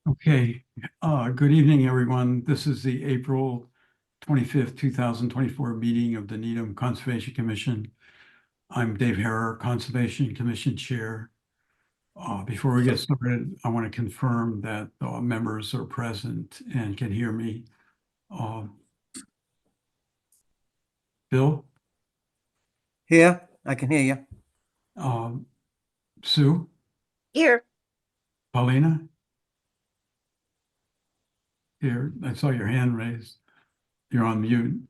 Okay, good evening, everyone. This is the April 25th, 2024 meeting of the Needham Conservation Commission. I'm Dave Harrer, Conservation Commission Chair. Before we get started, I want to confirm that members are present and can hear me. Bill, Here, I can hear you. Sue, Here. Paulina? Here, I saw your hand raised. You're on mute.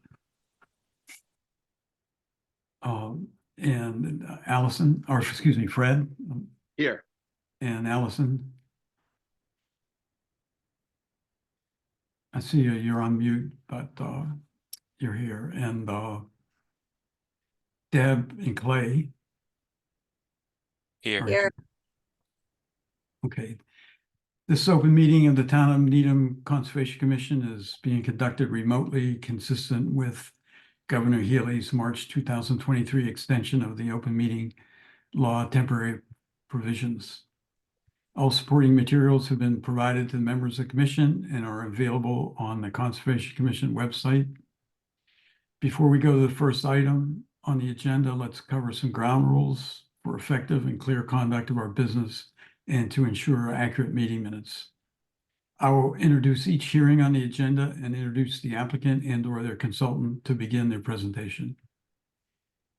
And Allison, or excuse me, Fred. Here. And Allison. I see you're on mute, but you're here. And Deb and Clay. Here. Here. Okay. This open meeting of the Town of Needham Conservation Commission is being conducted remotely, consistent with Governor Healy's March 2023 extension of the open meeting law temporary provisions. All supporting materials have been provided to the members of the commission and are available on the Conservation Commission website. Before we go to the first item on the agenda, let's cover some ground rules for effective and clear conduct of our business and to ensure accurate meeting minutes. I will introduce each hearing on the agenda and introduce the applicant and/or their consultant to begin their presentation.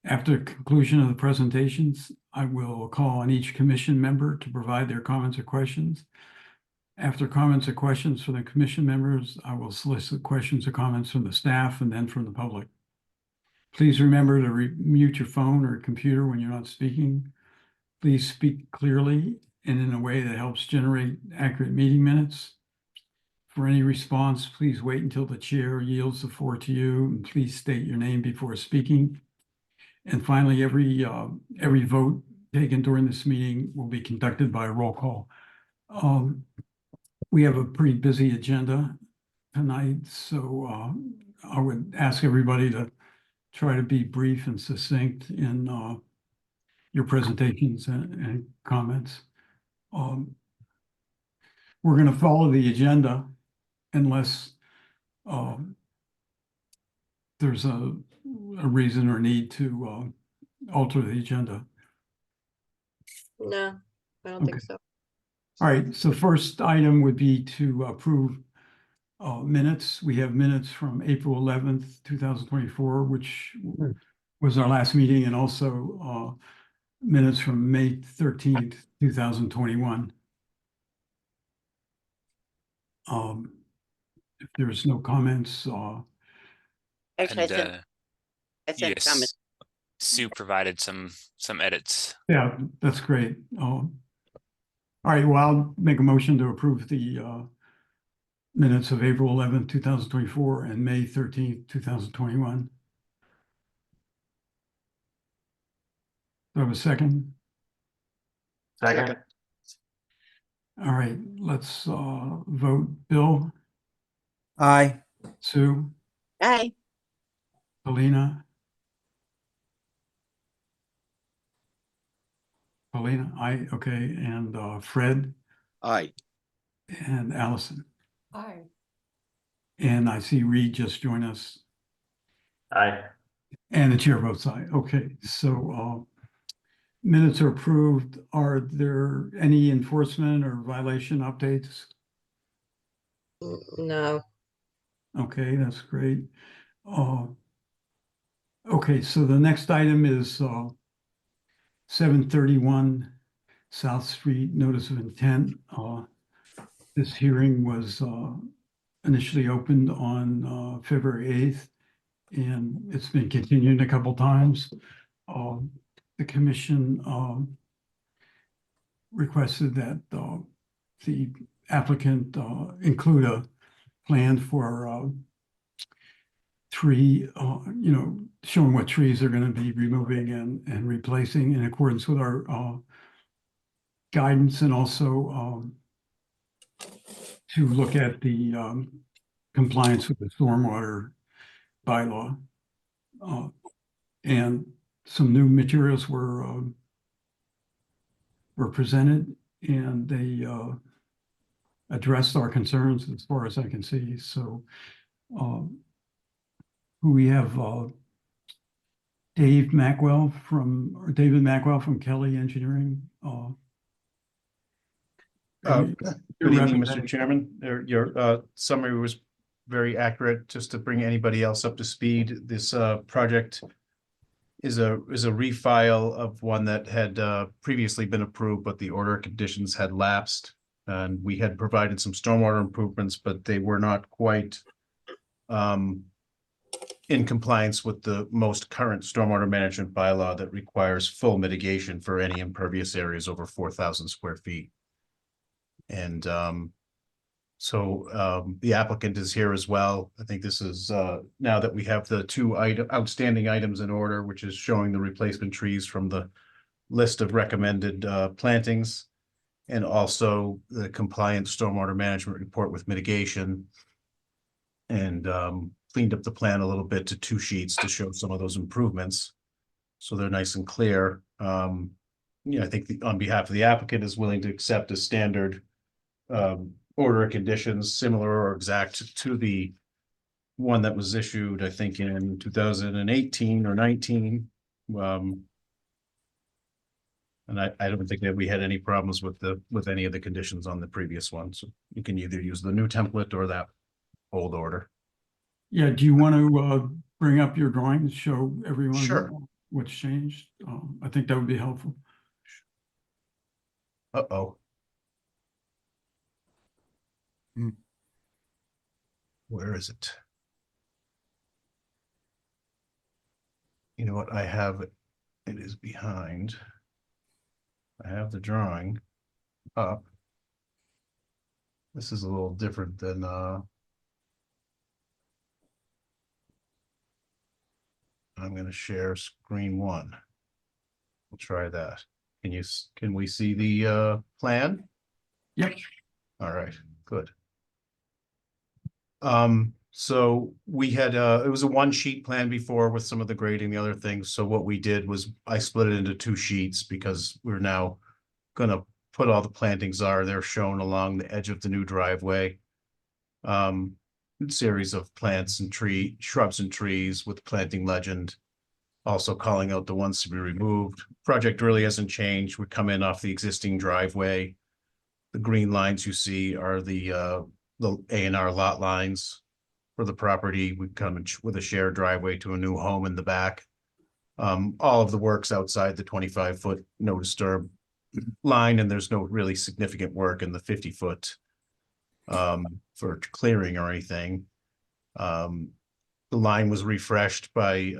After conclusion of the presentations, I will call on each commission member to provide their comments or questions. After comments or questions from the commission members, I will solicit questions or comments from the staff and then from the public. Please remember to mute your phone or computer when you're not speaking. Please speak clearly and in a way that helps generate accurate meeting minutes. For any response, please wait until the chair yields the floor to you, and please state your name before speaking. And finally, every vote taken during this meeting will be conducted by a roll call. We have a pretty busy agenda tonight, so I would ask everybody to try to be brief and succinct in your presentations and comments. We're going to follow the agenda unless there's a reason or need to alter the agenda. No, I don't think so. All right, so first item would be to approve minutes. We have minutes from April 11th, 2024, which was our last meeting, and also minutes from May 13th, 2021. If there's no comments, Actually, And I said yes, comments. Sue provided some edits. yeah, that's great. All right, well, I'll make a motion to approve the minutes of April 11th, 2024 and May 13th, 2021. Do I have a second? Second. All right, let's vote. Bill, Aye. Sue, Aye. Paulina, aye, okay, and Fred Aye. and Allison. Aye. And I see Reed just joined us. Aye. And the chair votes aye. Okay, so minutes are approved. Are there any enforcement or violation updates? No. Okay, that's great. Okay, so the next item is 731 South Street, notice of intent. This hearing was initially opened on February 8th, and it's been continued a couple times. The commission requested that the applicant include a plan for tree, showing what trees they're going to be removing and replacing in accordance with our guidance, and also to look at the compliance with the stormwater bylaw. And some new materials were presented, and they addressed our concerns as far as I can see, so. We have, David Mackwell from Kelly Engineering. Good Your evening, Mr. representative. Chairman. Your summary was very accurate. Just to bring anybody else up to speed, this project is a refile of one that had previously been approved, but the order of conditions had lapsed. And we had provided some stormwater improvements, but they were not quite in compliance with the most current stormwater management bylaw that requires full mitigation for any impervious areas over 4,000 square feet. And so the applicant is here as well. I think this is now that we have the two outstanding items in order, which is showing the replacement trees from the list of recommended plantings, and also the compliant stormwater management report with mitigation. And cleaned up the plan a little bit to 2 sheets to show some of those improvements. So they're nice and clear. I think on behalf of the applicant is willing to accept a standard order of conditions similar or exact to the one that was issued, I think, in 2018 or 19. And I don't think that we had any problems with any of the conditions on the previous one. So you can either use the new template or that old order. Yeah, do you want to bring up your drawings, show everyone Sure. what's changed? I think that would be helpful. Uh-oh. Hmm. Where is it? You know what? I have it. It is behind. I have the drawing up. This is a little different than I'm going to share screen 1. We'll try that. Can we see the plan? Yep. All right, good. So we had it was a 1-sheet plan before with some of the grading, the other things. So what we did was I split it into 2 sheets because we're now gonna put all the plantings they're shown along the edge of the new driveway. Series of plants and shrubs and trees with planting legend. Also calling out the ones to be removed. Project really hasn't changed. We come in off the existing driveway. The green lines you see are the A&R lot lines for the property. We come in with a shared driveway to a new home in the back. All of the work's outside the 25-foot no disturb line, and there's no really significant work in the 50-foot for clearing or anything. The line was refreshed by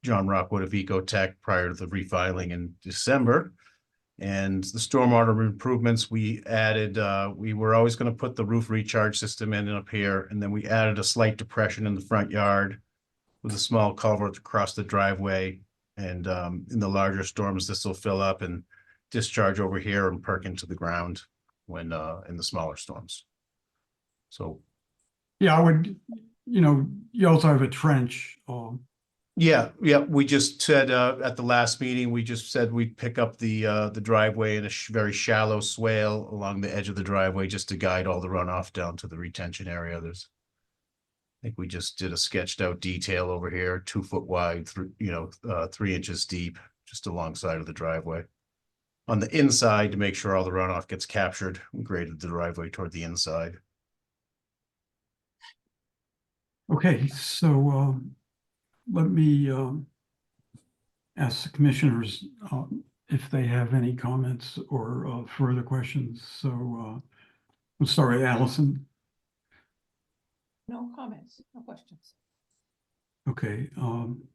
John Rockwood of Ecotech prior to the refiling in December. And the stormwater improvements we added, we were always going to put the roof recharge system in up here, and then we added a slight depression in the front yard with a small culvert across the driveway. And in the larger storms, this will fill up and discharge over here and perk into the ground when in the smaller storms. So Yeah, I would, you also have a trench. yeah, we just said at the last meeting, we just said we'd pick up the driveway in a very shallow swale along the edge of the driveway just to guide all the runoff down to the retention area. I think we just did a sketched out detail over here, 2 foot wide, 3 inches deep, just alongside of the driveway. On the inside, to make sure all the runoff gets captured, we graded the driveway toward the inside. Okay, so let me ask the commissioners if they have any comments or further questions. So we'll start with Allison. No comments, no questions. Okay,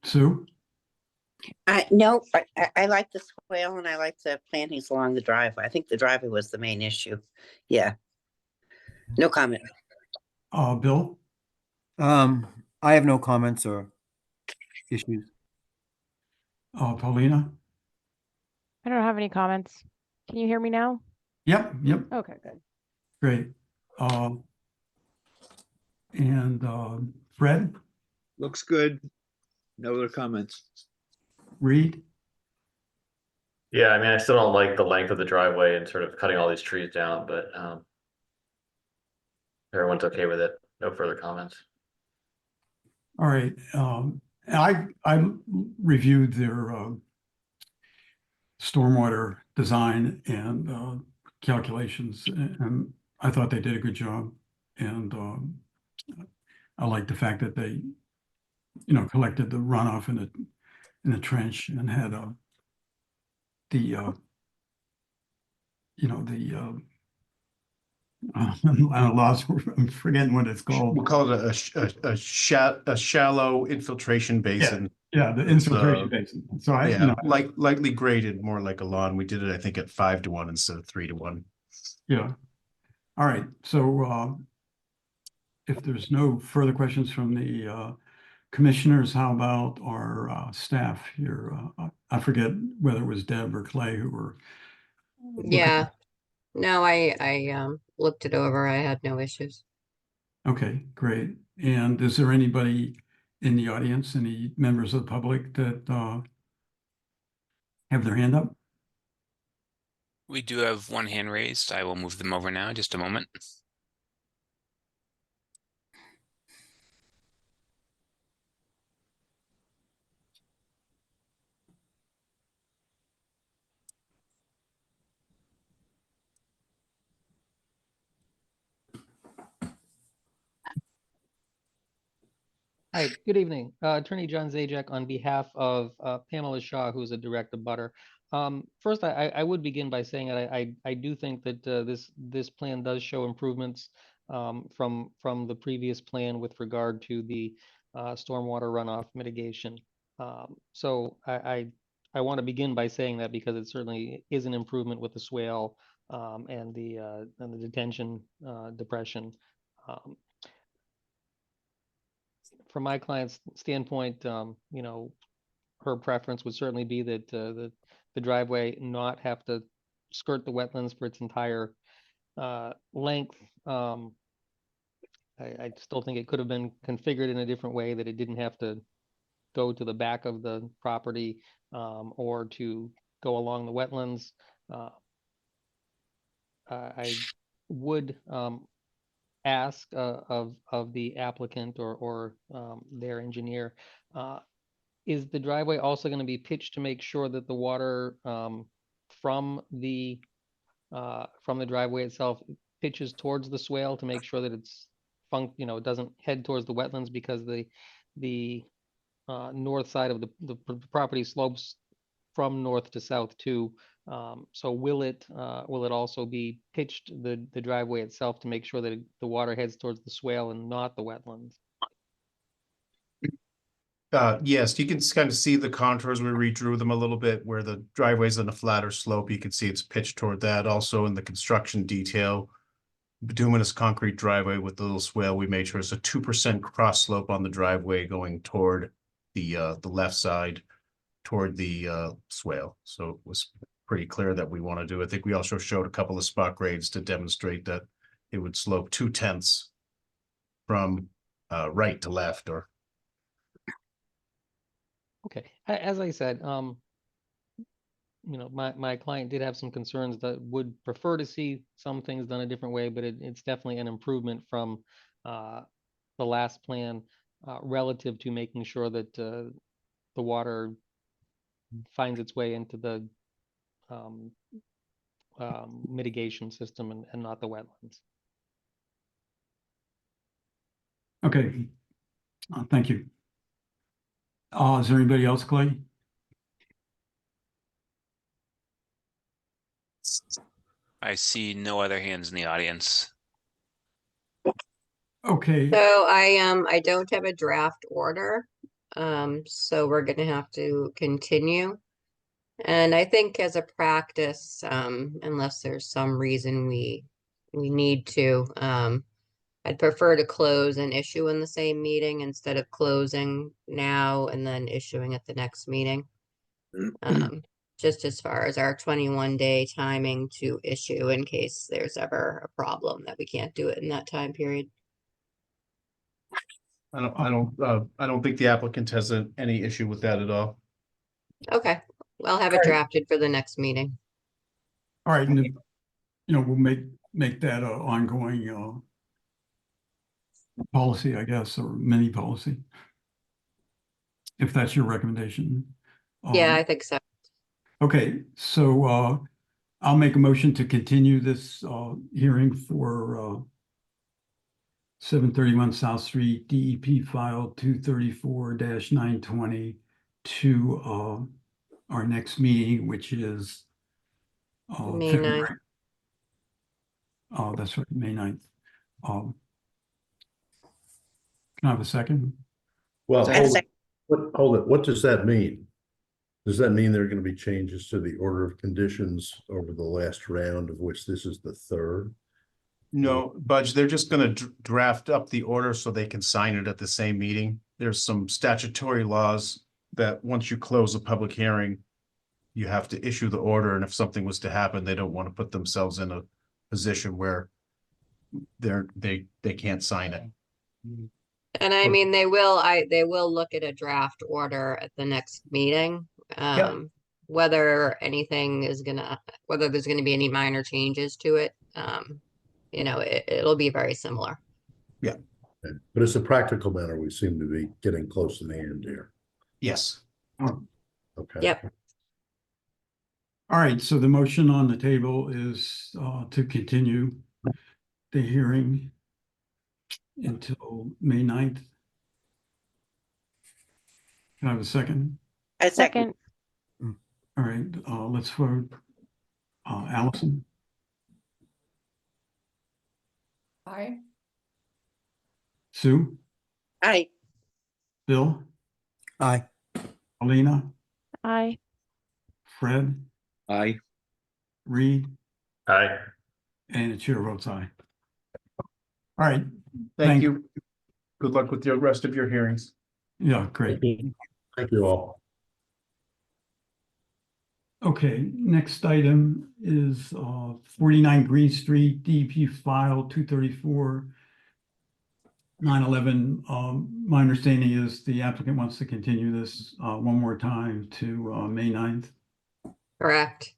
Sue? No, I like the swale and I like the plantings along the driveway. I think the driveway was the main issue. Yeah. No comment. Bill? I have no comments or issues. Paulina? I don't have any comments. Can you hear me now? Yep, Okay, good. great. And Fred? Looks good. No other comments. Reed? Yeah, I mean, I still don't like the length of the driveway and sort of cutting all these trees down, but everyone's okay with it. No further comments. All right, I reviewed their stormwater design and calculations, and I thought they did a good job. And I like the fact that they, collected the runoff in the trench and had I'm lost, I'm forgetting what it's called. We'll call it a shallow infiltration basin. Yeah, the infiltration basin. So Yeah, lightly graded, more like a lawn. We did it, I think, at 5-1 instead of 3-1. Yeah. All right, so if there's no further questions from the commissioners, how about our staff here? I forget whether it was Deb or Clay who were. Yeah, no, I looked it over. I had no issues. Okay, great. And is there anybody in the audience, any members of the public that have their hand up? We do have one hand raised. I will move them over now, just a moment. Hi, good evening. Attorney John Zajac on behalf of Pamela Shaw, who's a direct abutter. First, I would begin by saying that I do think that this plan does show improvements from the previous plan with regard to the stormwater runoff mitigation. So I want to begin by saying that because it certainly is an improvement with the swale and the detention depression. From my client's standpoint, her preference would certainly be that the driveway not have to skirt the wetlands for its entire length. I still think it could have been configured in a different way, that it didn't have to go to the back of the property or to go along the wetlands. I would ask of the applicant or their engineer, is the driveway also going to be pitched to make sure that the water from the driveway itself pitches towards the swale to make sure that it's it doesn't head towards the wetlands, because the north side of the property slopes from north to south too. So will it also be pitched, the driveway itself, to make sure that the water heads towards the swale and not the wetlands? Yes, you can kind of see the contours. We redrew them a little bit where the driveway's on a flatter slope. You can see it's pitched toward that. Also in the construction detail, bituminous concrete driveway with the little swale, we made sure it's a 2% cross slope on the driveway going toward the left side toward the swale. So it was pretty clear that we want to do. I think we also showed a couple of spot grades to demonstrate that it would slope 0.2 from right to left. Or okay, as I said, my client did have some concerns that would prefer to see some things done a different way, but it's definitely an improvement from the last plan relative to making sure that the water finds its way into the mitigation system and not the wetlands. Okay, thank you. Is there anybody else, Clay? I see no other hands in the audience. Okay, So I don't have a draft order. So we're gonna have to continue. And I think as a practice, unless there's some reason we need to, I'd prefer to close and issue in the same meeting instead of closing now and then issuing at the next meeting. Just as far as our 21-day timing to issue in case there's ever a problem that we can't do it in that time period. I don't think the applicant has any issue with that at all. Okay, I'll have it Alright. drafted for the next meeting. all right, and we'll make that an ongoing policy, I guess, or mini policy. If that's your recommendation. Yeah, I Um, think so. Okay, so I'll make a motion to continue this hearing for 731 South Street, DEP file 234-920 to our next meeting, which is May February. 9th. Oh, that's right, May 9th. Can I have a second? Well, I second. hold it. What does that mean? Does that mean there are going to be changes to the order of conditions over the last round, of which this is the third? No, Budge, they're just gonna draft up the order so they can sign it at the same meeting. There's some statutory laws that once you close a public hearing, you have to issue the order, and if something was to happen, they don't want to put themselves in a position where they can't sign it. And I Okay. mean, they will look at a draft order at the next meeting. Whether whether there's gonna be any minor changes to it, it'll be very similar. But as a practical matter, we seem to be getting close to the end here. Yes. Okay. Yep. All right, so the motion on the table is to continue the hearing until May 9th. Can I have a second? I second. Second, All right, let's vote. Allison, Aye. Sue, Aye. Bill, Aye. Alina, aye. Fred, Aye. Reed, Aye. and the chair votes aye. All right, Thank you. Good luck with the rest of your hearings. yeah, great. Thank you all. Okay, next item is 49 Green Street, DEP file 234-911. My understanding is the applicant wants to continue this one more time to May 9th. Correct.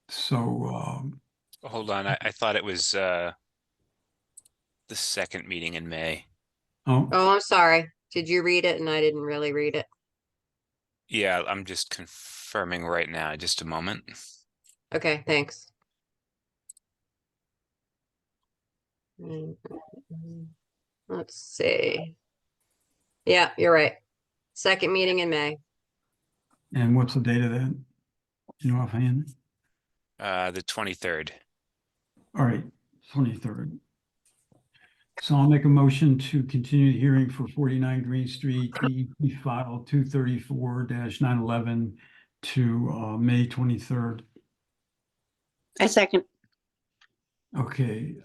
So Hold on, I thought it was the second meeting in May. oh, Oh, I'm sorry. Did you read it and I didn't really read it? Yeah, I'm just confirming right now, just a moment. Okay, thanks. Let's see. Yeah, you're right. Second meeting in May. and what's the date of that? You know offhand? The 23rd. All right, 23rd. So I'll make a motion to continue the hearing for 49 Green Street, DEP file 234-911 to May 23rd. I second. Okay,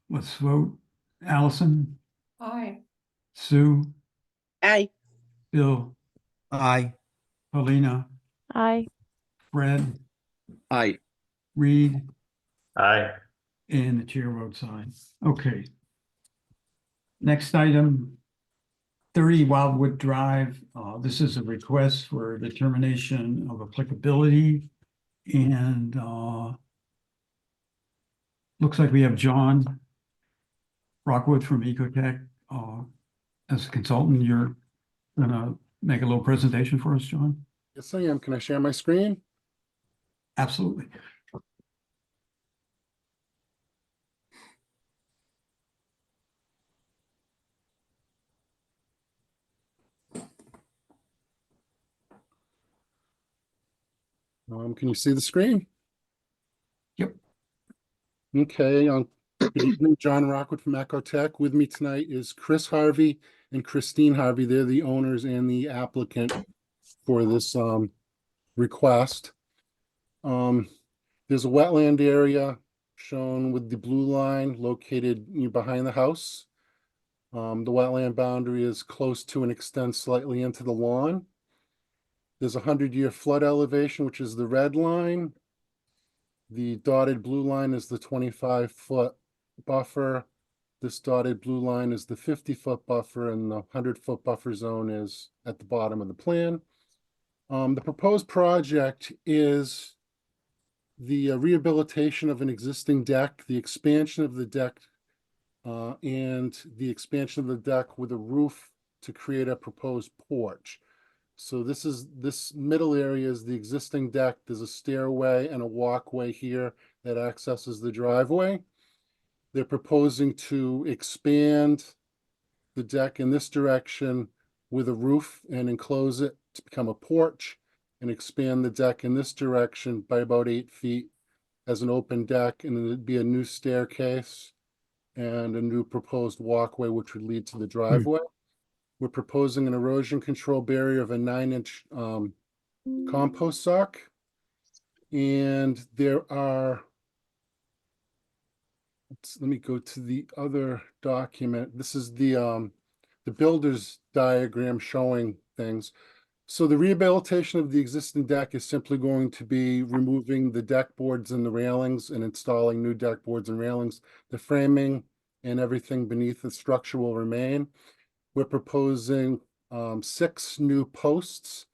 let's vote. Allison, Aye. Sue, Aye. Bill, Aye. Paulina, Aye. Fred, Aye. Reed, Aye. and the chair votes aye. Okay. Next item, 30 Wildwood Drive. This is a request for determination of applicability. And looks like we have John Rockwood from Ecotech as a consultant. You're gonna make a little presentation for us, John? Yes, I am. Can I share my screen? Absolutely. Can you see the screen? Yep. Okay, good evening, John Rockwood from Ecotech. With me tonight is Chris Harvey and Christine Harvey. They're the owners and the applicant for this request. There's a wetland area shown with the blue line located behind the house. The wetland boundary is close to and extends slightly into the lawn. There's a 100-year flood elevation, which is the red line. The dotted blue line is the 25-foot buffer. This dotted blue line is the 50-foot buffer, and the 100-foot buffer zone is at the bottom of the plan. The proposed project is the rehabilitation of an existing deck, the expansion of the deck and the expansion of the deck with a roof to create a proposed porch. So this middle area is the existing deck. There's a stairway and a walkway here that accesses the driveway. They're proposing to expand the deck in this direction with a roof and enclose it to become a porch, and expand the deck in this direction by about 8 feet as an open deck, and then there'd be a new staircase and a new proposed walkway which would lead to the driveway. We're proposing an erosion control barrier of a 9-inch compost sock. And there are, let me go to the other document. This is the builder's diagram showing things. So the rehabilitation of the existing deck is simply going to be removing the deck boards and the railings and installing new deck boards and railings. The framing and everything beneath the structure will remain. We're proposing 6 new posts.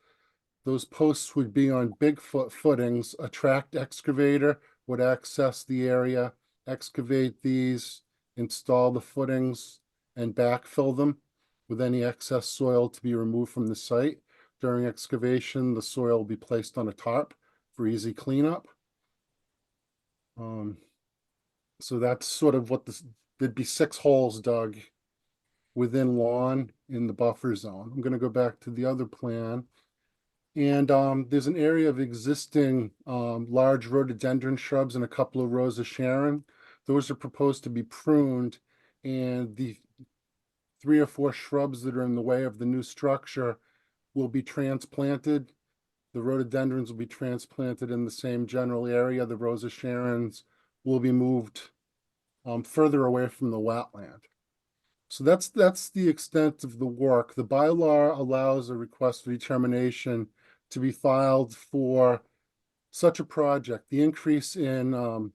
Those posts would be on Bigfoot footings. A tracked excavator would access the area, excavate these, install the footings, and backfill them with any excess soil to be removed from the site. During excavation, the soil will be placed on a tarp for easy cleanup. So that's sort of what there'd be 6 holes dug within lawn in the buffer zone. I'm going to go back to the other plan. And there's an area of existing large rhododendron shrubs and a couple of rows of Sharon. Those are proposed to be pruned, and the 3 or 4 shrubs that are in the way of the new structure will be transplanted. The rhododendrons will be transplanted in the same general area. The rows of Sharons will be moved further away from the wetland. So that's the extent of the work. The bylaw allows a request for determination to be filed for such a project. The increase in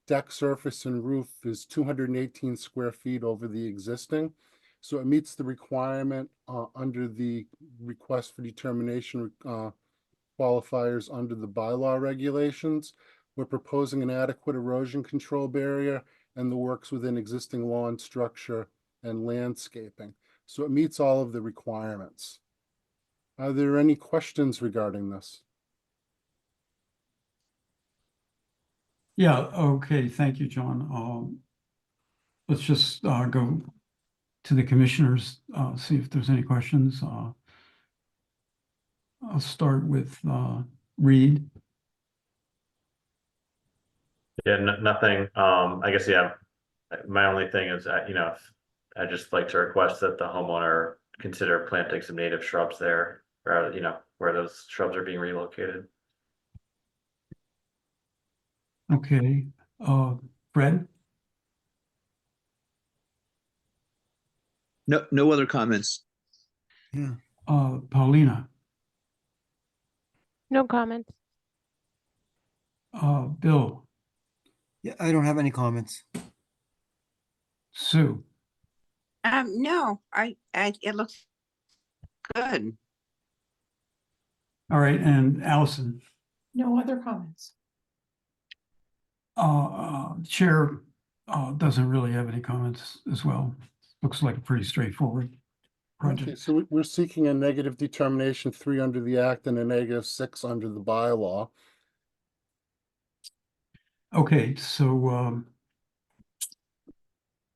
deck surface and roof is 218 square feet over the existing. So it meets the requirement under the request for determination qualifiers under the bylaw regulations. We're proposing an adequate erosion control barrier and the works within existing lawn structure and landscaping. So it meets all of the requirements. Are there any questions regarding this? Yeah, okay, thank you, John. Let's just go to the commissioners, see if there's any questions. I'll start with Reed. Yeah, nothing. I guess, yeah, my only thing is, I'd just like to request that the homeowner consider planting some native shrubs there, or, where those shrubs are being relocated. Okay, Fred? No other comments. Paulina? No comments. Bill? Yeah, I don't have any comments. Sue? No, it looks good. All right, and Allison? No other comments. Chair doesn't really have any comments as well. Looks like a pretty straightforward Okay, project. so we're seeking a negative determination 3 under the act and a negative 6 under the bylaw. Okay, so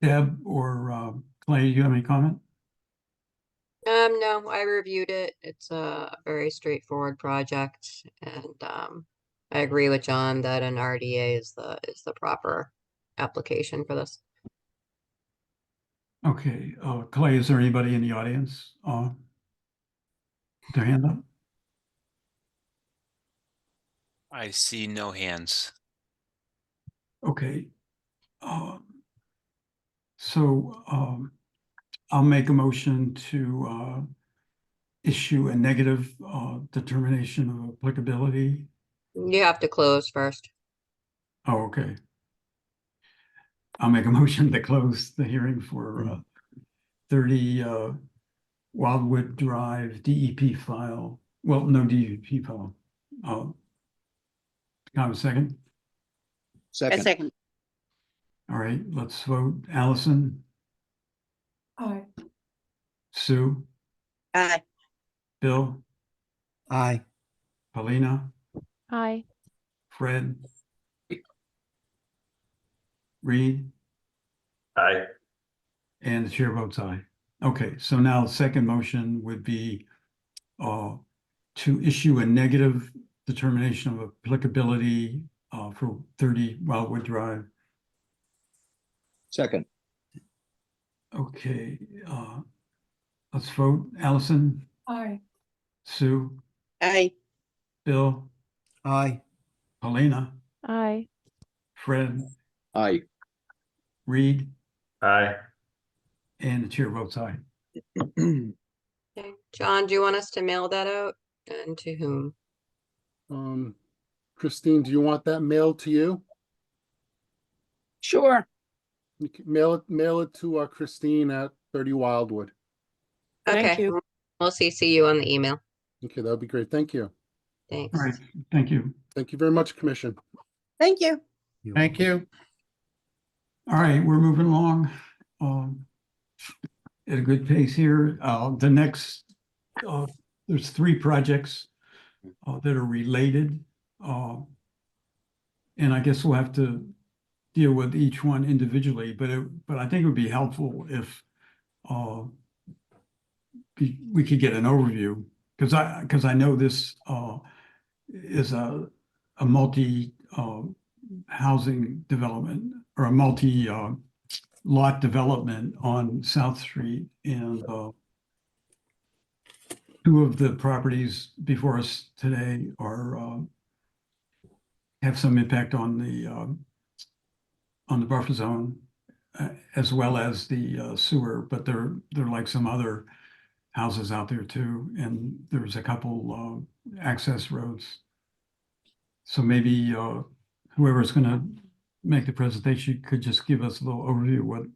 Deb or Clay, you have any comment? No, I reviewed it. It's a very straightforward project, and I agree with John that an RDA is the proper application for this. Okay, Clay, is there anybody in the audience? Their hand up? I see no hands. Okay. So I'll make a motion to issue a negative determination of applicability. You have to close first. Oh, okay. I'll make a motion to close the hearing for 30 Wildwood Drive DEP file. Well, no DEP file. Can I have a second? A second. All right, let's vote. Allison, Aye. Sue, Aye. Bill, Aye. Paulina, Aye. Fred, Reed, Aye. and the chair votes aye. Okay, so now the second motion would be to issue a negative determination of applicability for 30 Wildwood Drive. Second. Okay, let's vote. Allison, Aye. Sue, Aye. Bill, Aye. Paulina, Aye. Fred, Aye. Reed, Aye. and the chair votes aye. Okay. John, do you want us to mail that out? And to whom? Christine, do you want that mailed to you? Sure. You can mail it to Christine at 30 Wildwood. Okay, we'll CC you on the email. Okay, that'd be great. Thank you. Thanks. All right, thank you. Thank you very much, Commission. Thank you. Thank you. All right, we're moving along at a good pace here. The next, there's 3 projects that are related. And I guess we'll have to deal with each one individually, but I think it would be helpful if we could get an overview, because I know this is a multi housing development, or a multi lot development on South Street, and 2 of the properties before us today are have some impact on the buffer zone, as well as the sewer, but they're like some other houses out there too, and there's a couple access roads. So maybe whoever's going to make the presentation could just give us a little overview of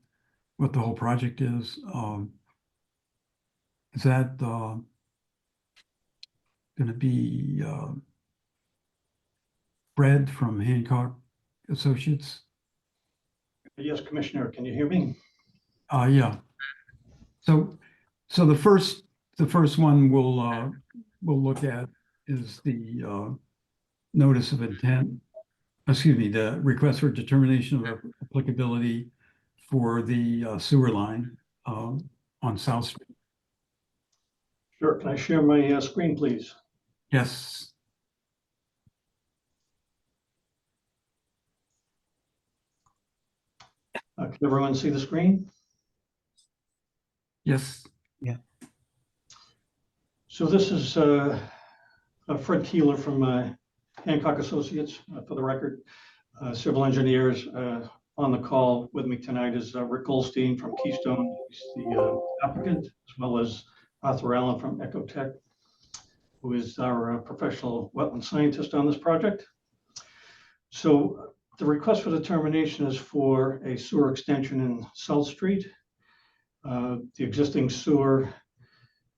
what the whole project is. Is that going to be Fred from Hancock Associates? Yes, Commissioner, can you hear me? Yeah. So the first one we'll look at is the notice of intent. Excuse me, the request for determination of applicability for the sewer line on South Street. Sure. Can I share my screen, please? Yes. Can everyone see the screen? Yes. Yeah. So this is Fred Keeler from Hancock Associates, for the record. Civil engineers on the call with me tonight is Rick Goldstein from Keystone. He's the applicant, as well as Arthur Allen from Ecotech, who is our professional wetland scientist on this project. So the request for determination is for a sewer extension in South Street. The existing sewer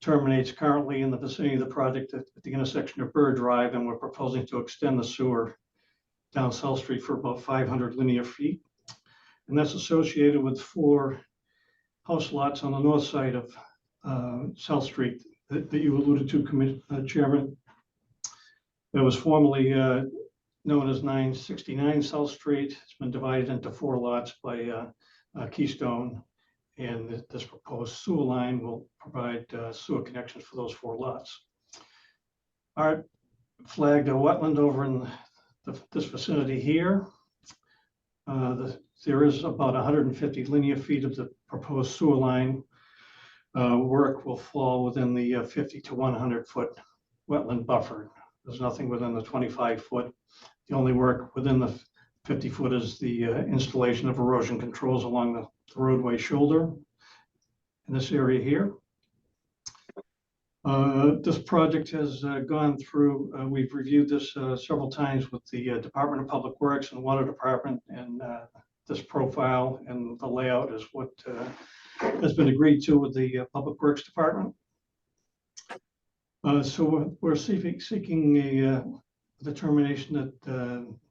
terminates currently in the vicinity of the project at the intersection of Bird Drive, and we're proposing to extend the sewer down South Street for about 500 linear feet. And that's associated with 4 house lots on the north side of South Street that you alluded to, Chairman. That was formerly known as 969 South Street. It's been divided into 4 lots by Keystone, and this proposed sewer line will provide sewer connections for those 4 lots. Art flagged a wetland over in this vicinity here. There is about 150 linear feet of the proposed sewer line. Work will fall within the 50 to 100 foot wetland buffer. There's nothing within the 25 foot. The only work within the 50 foot is the installation of erosion controls along the roadway shoulder in this area here. This project has gone through, we've reviewed this several times with the Department of Public Works and Water Department, and this profile and the layout is what has been agreed to with the Public Works Department. So we're seeking a determination that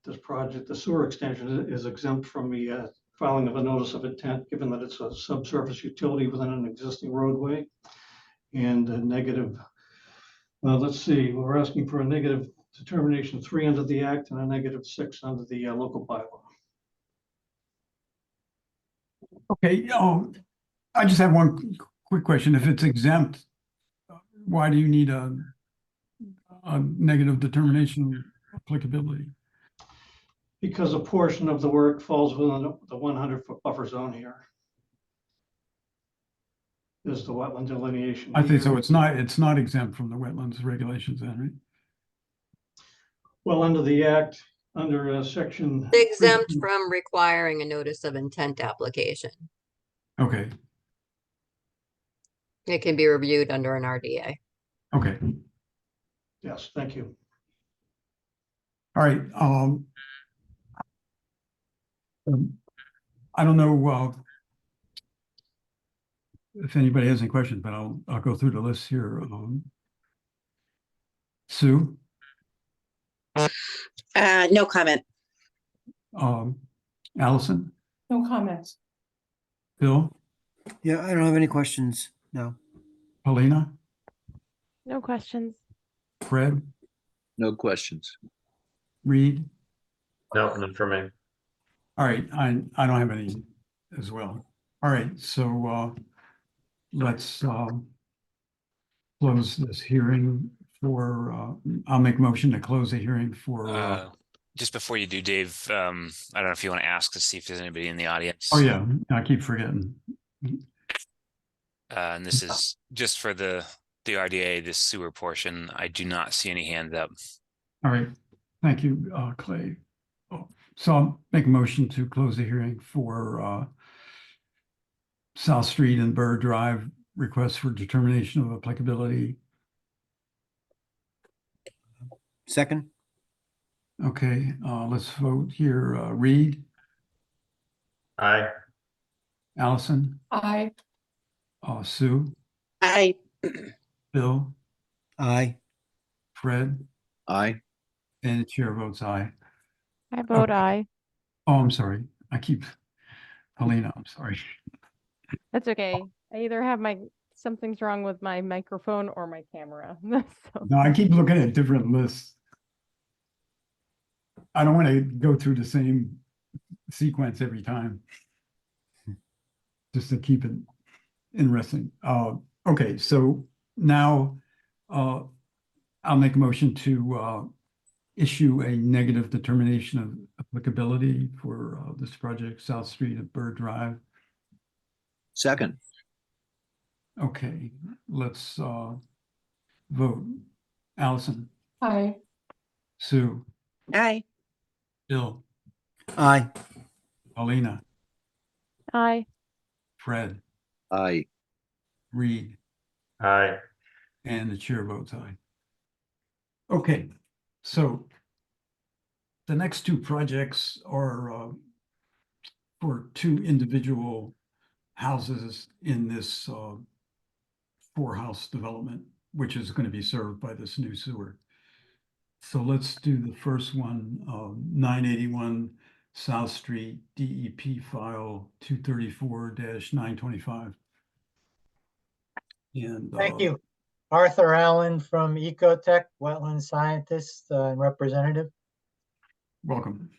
this project, the sewer extension, is exempt from the filing of a notice of intent, given that it's a subsurface utility within an existing roadway. And a negative, let's see, we're asking for a negative determination 3 under the act and a negative 6 under the local bylaw. Okay, I just have one quick question. If it's exempt, why do you need a negative determination of applicability? Because a portion of the work falls within the 100-foot buffer zone here. Is the wetland delineation. I think so. here. It's not exempt from the wetlands regulations then, right? Well, under the act, under section. Exempt from requiring a notice of intent application. Okay, It can be reviewed under an RDA. okay. Yes, thank you. All right, I don't know, if anybody has any questions, but I'll go through the list here. Sue, No comment. Allison, No comments. Bill, Yeah, I don't have any questions. No. Paulina, No questions. Fred, No questions. Reed. No, none for me. All right, I don't have any as well. All right, so let's close this hearing for, I'll make a motion to close the hearing for, Just before you do, Dave, I don't know if you want to ask to see if there's anybody in the audience. oh yeah, I keep forgetting. And this is just for the RDA, this sewer portion. I do not see any hands up. All right, thank you, Clay. Oh, so I'll make a motion to close the hearing for South Street and Burr Drive request for determination of applicability. Second? Okay, let's vote here. Reed, Aye. Allison, Aye. Sue, I, Bill, Aye. Fred, Aye. and the chair votes aye. I vote aye. Oh, I'm sorry. I keep, Paulina, I'm sorry. That's okay. I either have something's wrong with my microphone or my camera. So, No, I keep looking at different lists. I don't want to go through the same sequence every time. Just to keep it interesting. Okay, so now I'll make a motion to issue a negative determination of applicability for this project, South Street at Burr Drive. Second. Okay, let's vote. Allison, Aye. Sue, I, Bill, Aye. Paulina, aye. Fred, Aye. Reed, Aye. and the chair votes aye. Okay, so the next two projects are for two individual houses in this 4-house development, which is going to be served by this new sewer. So let's do the first one, 981 South Street, DEP file 234-925. And Thank you. Arthur Allen from Ecotech, wetland scientist and representative. welcome.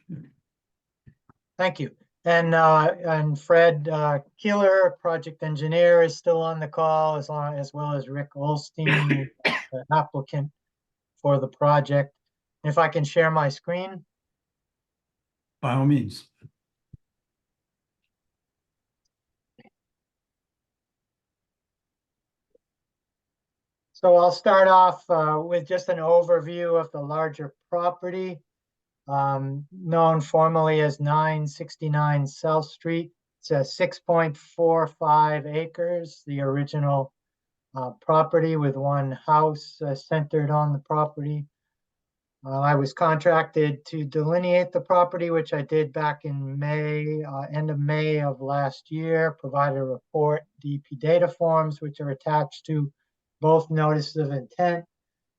Thank you. And Fred Keeler, project engineer, is still on the call, as well as Rick Olstein, the applicant for the project. If I can share my screen. By all means. So I'll start off with just an overview of the larger property, known formally as 969 South Street. It's a 6.45 acres, the original property, with one house centered on the property. I was contracted to delineate the property, which I did back in May, end of May of last year, provided a report, DEP data forms, which are attached to both notices of intent.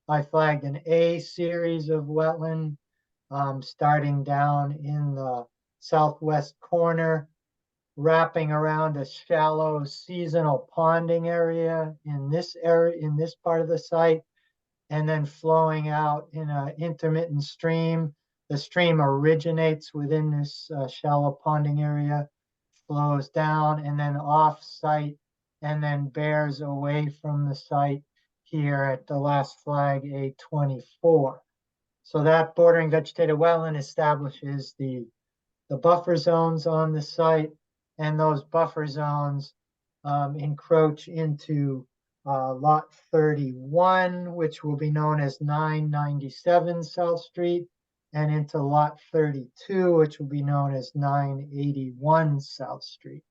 I flagged an A series of wetland starting down in the southwest corner wrapping around a shallow seasonal ponding area in this part of the site, and then flowing out in an intermittent stream. The stream originates within this shallow ponding area, flows down and then off site, and then bears away from the site here at the last flag A24. So that bordering vegetated wetland establishes the buffer zones on the site, and those buffer zones encroach into lot 31, which will be known as 997 South Street, and into lot 32, which will be known as 981 South Street.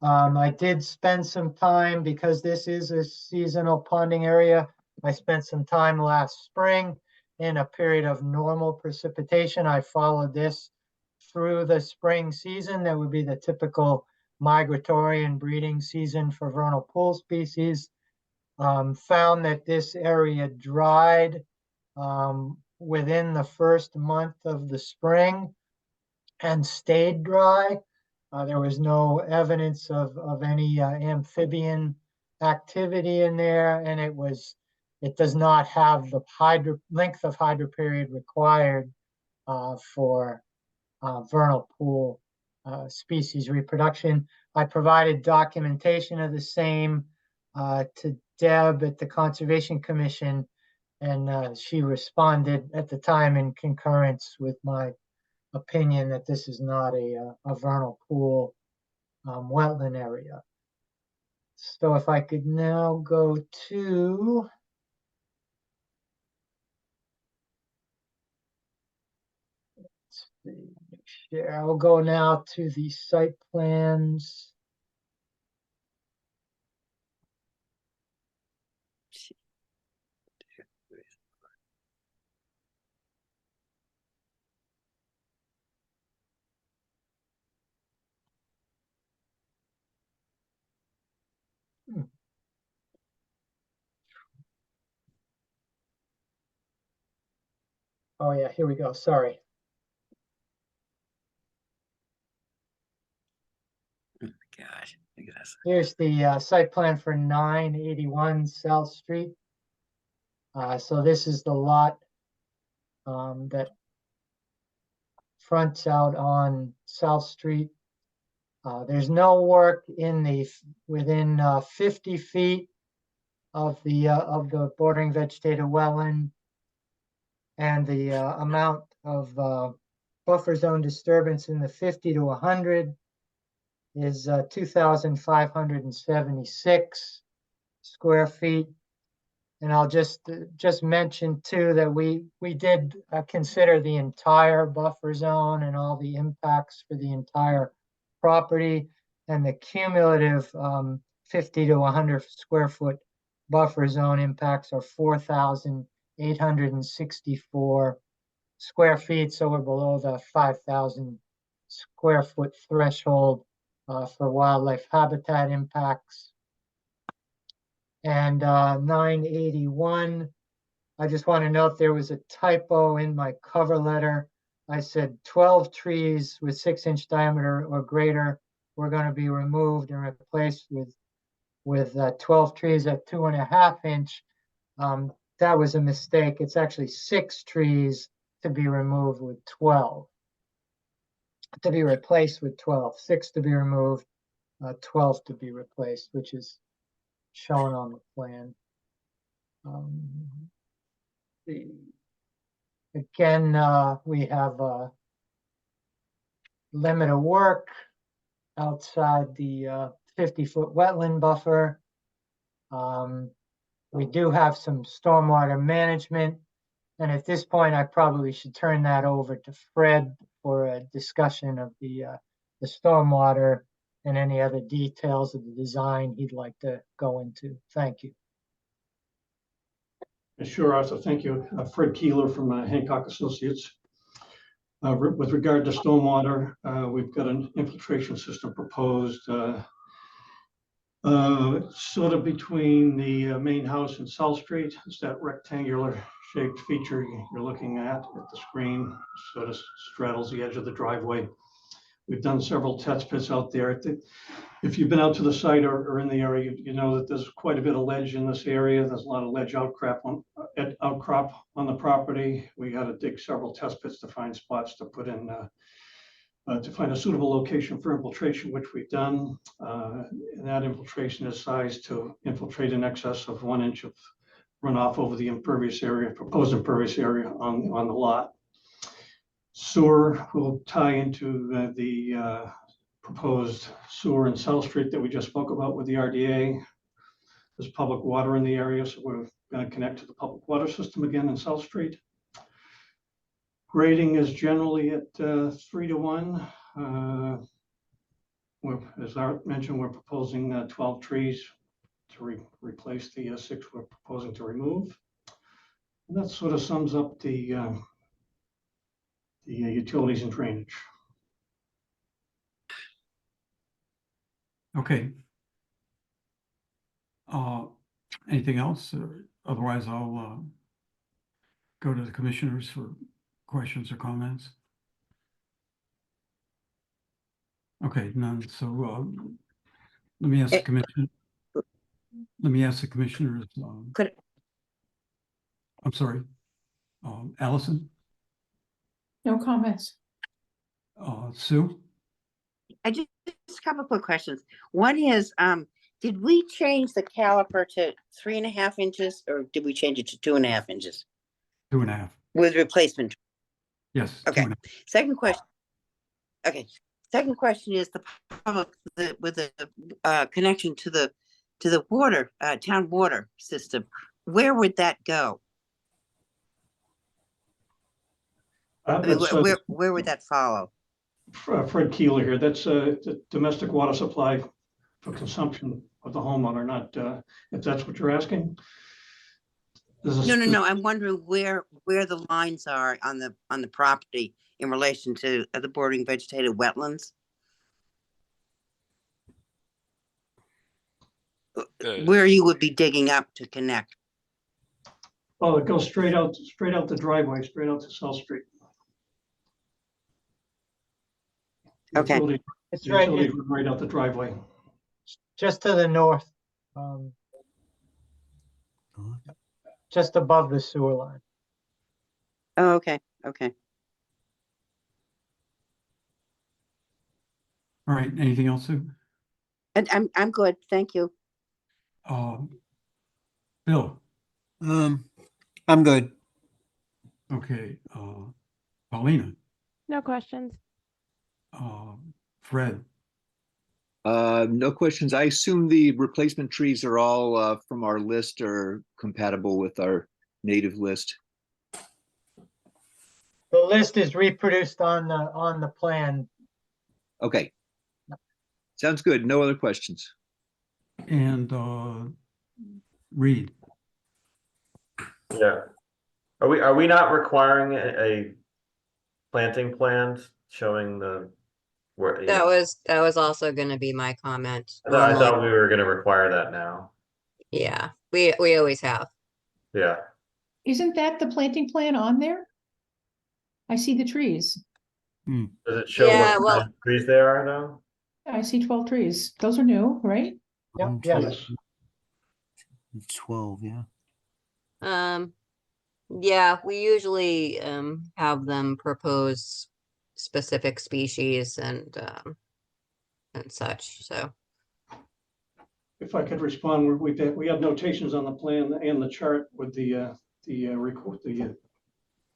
I did spend some time, because this is a seasonal ponding area, I spent some time last spring in a period of normal precipitation. I followed this through the spring season. That would be the typical migratory and breeding season for vernal pool species. Found that this area dried within the first month of the spring and stayed dry. There was no evidence of any amphibian activity in there, and it does not have the length of hydro period required for vernal pool species reproduction. I provided documentation of the same to Deb at the Conservation Commission, and she responded at the time in concurrence with my opinion that this is not a vernal pool wetland area. So if I could now go to share, I will go now to the site plans. Oh yeah, here we go, sorry. Gosh, look at this. Here's the site plan for 981 South Street. So this is the lot that fronts out on South Street. There's no work within 50 feet of the bordering vegetated wetland, and the amount of buffer zone disturbance in the 50 to 100 is 2,576 square feet. And I'll just mention too that we did consider the entire buffer zone and all the impacts for the entire property, and the cumulative 50 to 100 square foot buffer zone impacts are 4,864 square feet. So we're below the 5,000 square foot threshold for wildlife habitat impacts. And 981, I just want to note there was a typo in my cover letter. I said 12 trees with 6-inch diameter or greater were going to be removed and replaced with 12 trees at 2.5 inch. That was a mistake. It's actually 6 trees to be removed with 12. To be replaced with 12. 6 to be removed, 12 to be replaced, which is shown on the plan. Again, we have a limit of work outside the 50-foot wetland buffer. We do have some stormwater management, and at this point I probably should turn that over to Fred for a discussion of the stormwater and any other details of the design he'd like to go into. Thank you. Sure, Arthur, thank you. Fred Keeler from Hancock Associates. With regard to stormwater, we've got an infiltration system proposed sort of between the main house and South Street. It's that rectangular shaped feature you're looking at the screen, sort of straddles the edge of the driveway. We've done several test pits out there. If you've been out to the site or in the area, you know that there's quite a bit of ledge in this area. There's a lot of ledge outcrop on the property. We had to dig several test pits to find spots to put in, to find a suitable location for infiltration, which we've done. And that infiltration is sized to infiltrate in excess of 1 inch of runoff over the impervious area, proposed impervious area on the lot. Sewer will tie into the proposed sewer in South Street that we just spoke about with the RDA. There's public water in the area, so we're going to connect to the public water system again in South Street. Grading is generally at 3 to 1. As Art mentioned, we're proposing 12 trees to replace the 6 we're proposing to remove. And that sort of sums up the utilities and drainage. Okay. Anything else? Otherwise, I'll go to the commissioners for questions or comments. Okay, none. So let me ask the commission. Let me ask the commissioners. I'm sorry, Allison. No comments. Sue. I just a couple quick questions. One is, did we change the caliper to 3.5 inches, or did we change it to 2.5 inches 2.5. with replacement? Yes. Okay. 2.5. Second question. Okay. Second question is the public with the connection to the water town water system. Where would that go? I mean, where would that follow? Fred Keeler here. That's the domestic water supply for consumption of the homeowner, not if that's what you're asking. No. I'm wondering where the lines are on the property in relation to the bordering vegetated wetlands. Where you would be digging up to connect. Oh, it goes straight out the driveway, straight out to South Street. Okay. It's right, Right out the driveway. just to the north. Just above the sewer line. Oh, okay. Okay. All right. Anything else, Sue? And I'm good. Thank you. Bill. I'm good. Okay. Paulina. No questions. Fred. No questions. I assume the replacement trees are all from our list or compatible with our native list. The list is reproduced on the plan. Okay. Sounds good. No other questions. And Reed. Yeah. Are we not requiring a planting plan showing the where? That was also gonna be my comment. I thought we were gonna require that now. Yeah, we always have. Yeah. Isn't that the planting plan on there? I see the trees. Does it show Yeah, what well- kind of trees there are though? I see 12 trees. Those are new, right? Yep, yes. 12, yeah. Yeah, we usually have them propose specific species and such. So If I could respond, we have notations on the plan and the chart with the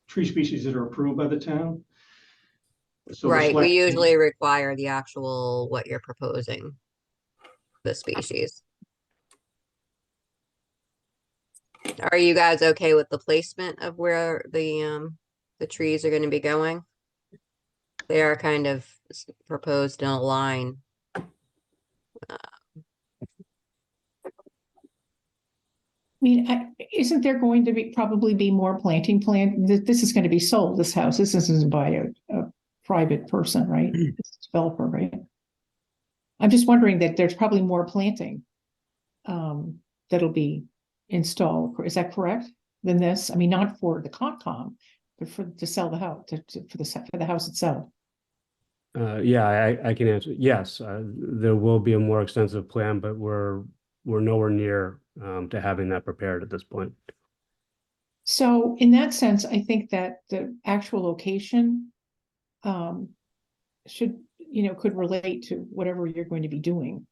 tree species that are approved by the town. So the right, we select- usually require the actual what you're proposing, the species. Are you guys okay with the placement of where the trees are going to be going? They are kind of proposed in a line. I mean, isn't there going to probably be more planting plan? This is going to be sold, this house. This isn't by a private person, right? It's a developer, right? I'm just wondering that there's probably more planting that'll be installed. Is that correct? Than this? I mean, not for the Concom, but to sell the house, for the house itself. Yeah, I can answer. Yes, there will be a more extensive plan, but we're nowhere near to having that prepared at this point. So in that sense, I think that the actual location should, could relate to whatever you're going to be doing.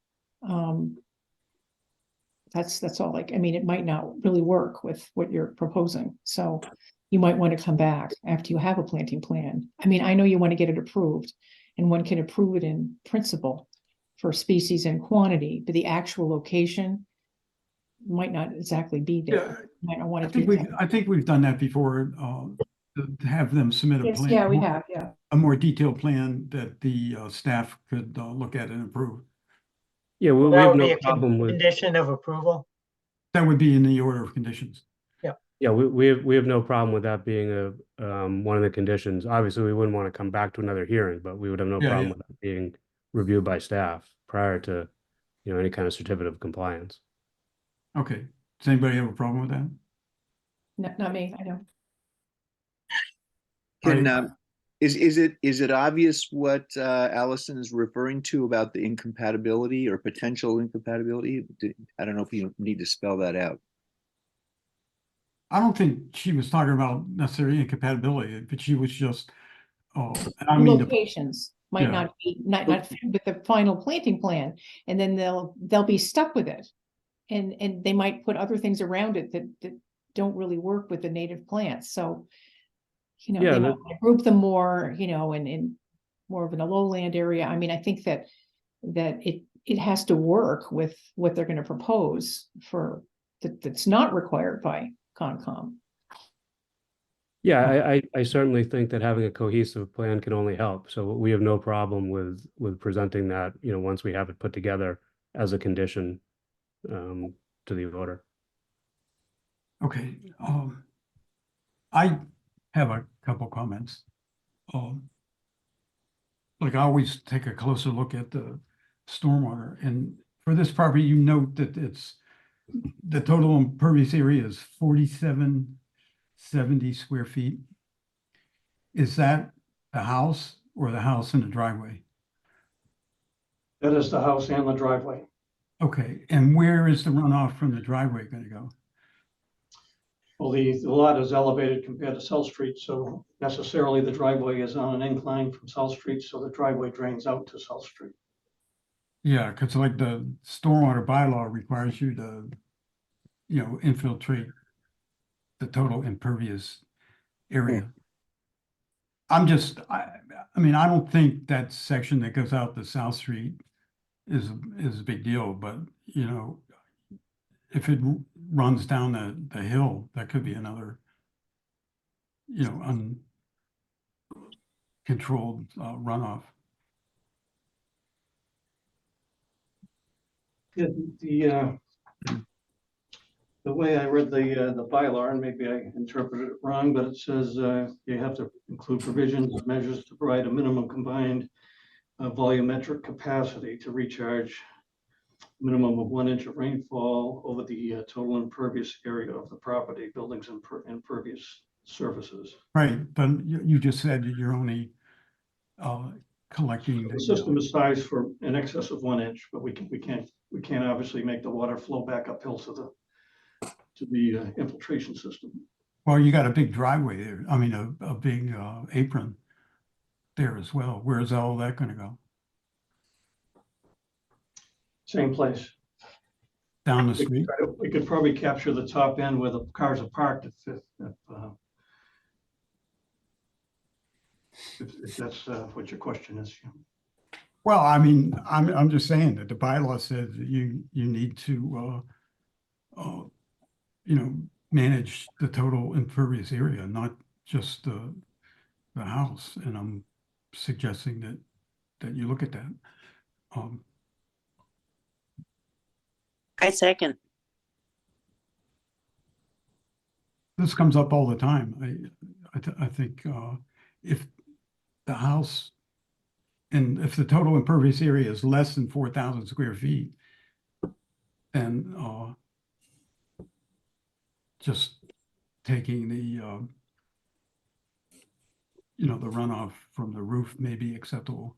That's all. Like, I mean, it might not really work with what you're proposing. So you might want to come back after you have a planting plan. I mean, I know you want to get it approved, and one can approve it in principle for species and quantity, but the actual location might not exactly be there. You might not want to do that. I think we've done that before, to have them submit a Yes, plan. yeah, we have, yeah. A more detailed plan that the staff could look at and approve. Yeah, we That have would be no a problem with. condition of approval. That would be in the order of conditions. Yeah, we have no problem with that being one of the conditions. Obviously, we wouldn't want to come back to another hearing, but we would have no Yeah, problem yeah. with that being reviewed by staff prior to, any kind of certificate of compliance. Okay. Does anybody have a problem with that? Not me, I know. Can, is it obvious what Allison is referring to about the incompatibility or potential incompatibility? I don't know if you need to spell that out. I don't think she was talking about necessarily incompatibility, but she was just, I mean, Locations might yeah. not be, not fit with the final planting plan, and then they'll be stuck with it. And they might put other things around it that don't really work with the native plants, so. Yeah, They might wanna group them more, in more of a lowland area. I mean, I think that it has to work with what they're gonna propose that's not required by Concom. Yeah, I certainly think that having a cohesive plan can only help. So we have no problem with presenting that, once we have it put together as a condition to the order. Okay, I have a couple comments. Like I always take a closer look at the stormwater, and for this property, you note that the total impervious area is 4,770 square feet. Is that the house or the house and the driveway? That is the house and the driveway. Okay, and where is the runoff from the driveway going to go? Well, the lot is elevated compared to South Street, so necessarily the driveway is on an incline from South Street, so the driveway drains out to South Street. Yeah, because like the stormwater bylaw requires you to, infiltrate the total impervious area. I mean, I don't think that section that goes out to South Street is a big deal, but if it runs down the hill, that could be another, uncontrolled runoff. The way I read the bylaw, and maybe I interpreted it wrong, but it says you have to include provisions and measures to provide a minimum combined volumetric capacity to recharge minimum of 1 inch of rainfall over the total impervious area of the property, buildings and impervious surfaces. Right, but you just said that you're only collecting. The system is sized for in excess of 1 inch, but we can't obviously make the water flow back uphill to the infiltration system. Well, you got a big driveway there. I mean, a big apron there as well. Where's all that going to go? Same place. Down the street? We could probably capture the top end where the cars are parked if that's what your question is. Well, I mean, I'm just saying that the bylaw says that you need to manage the total impervious area, not just the house. And I'm suggesting that you look at that. I second. This comes up all the time. I think if the house and if the total impervious area is less than 4,000 square feet, then just taking the the runoff from the roof may be acceptable.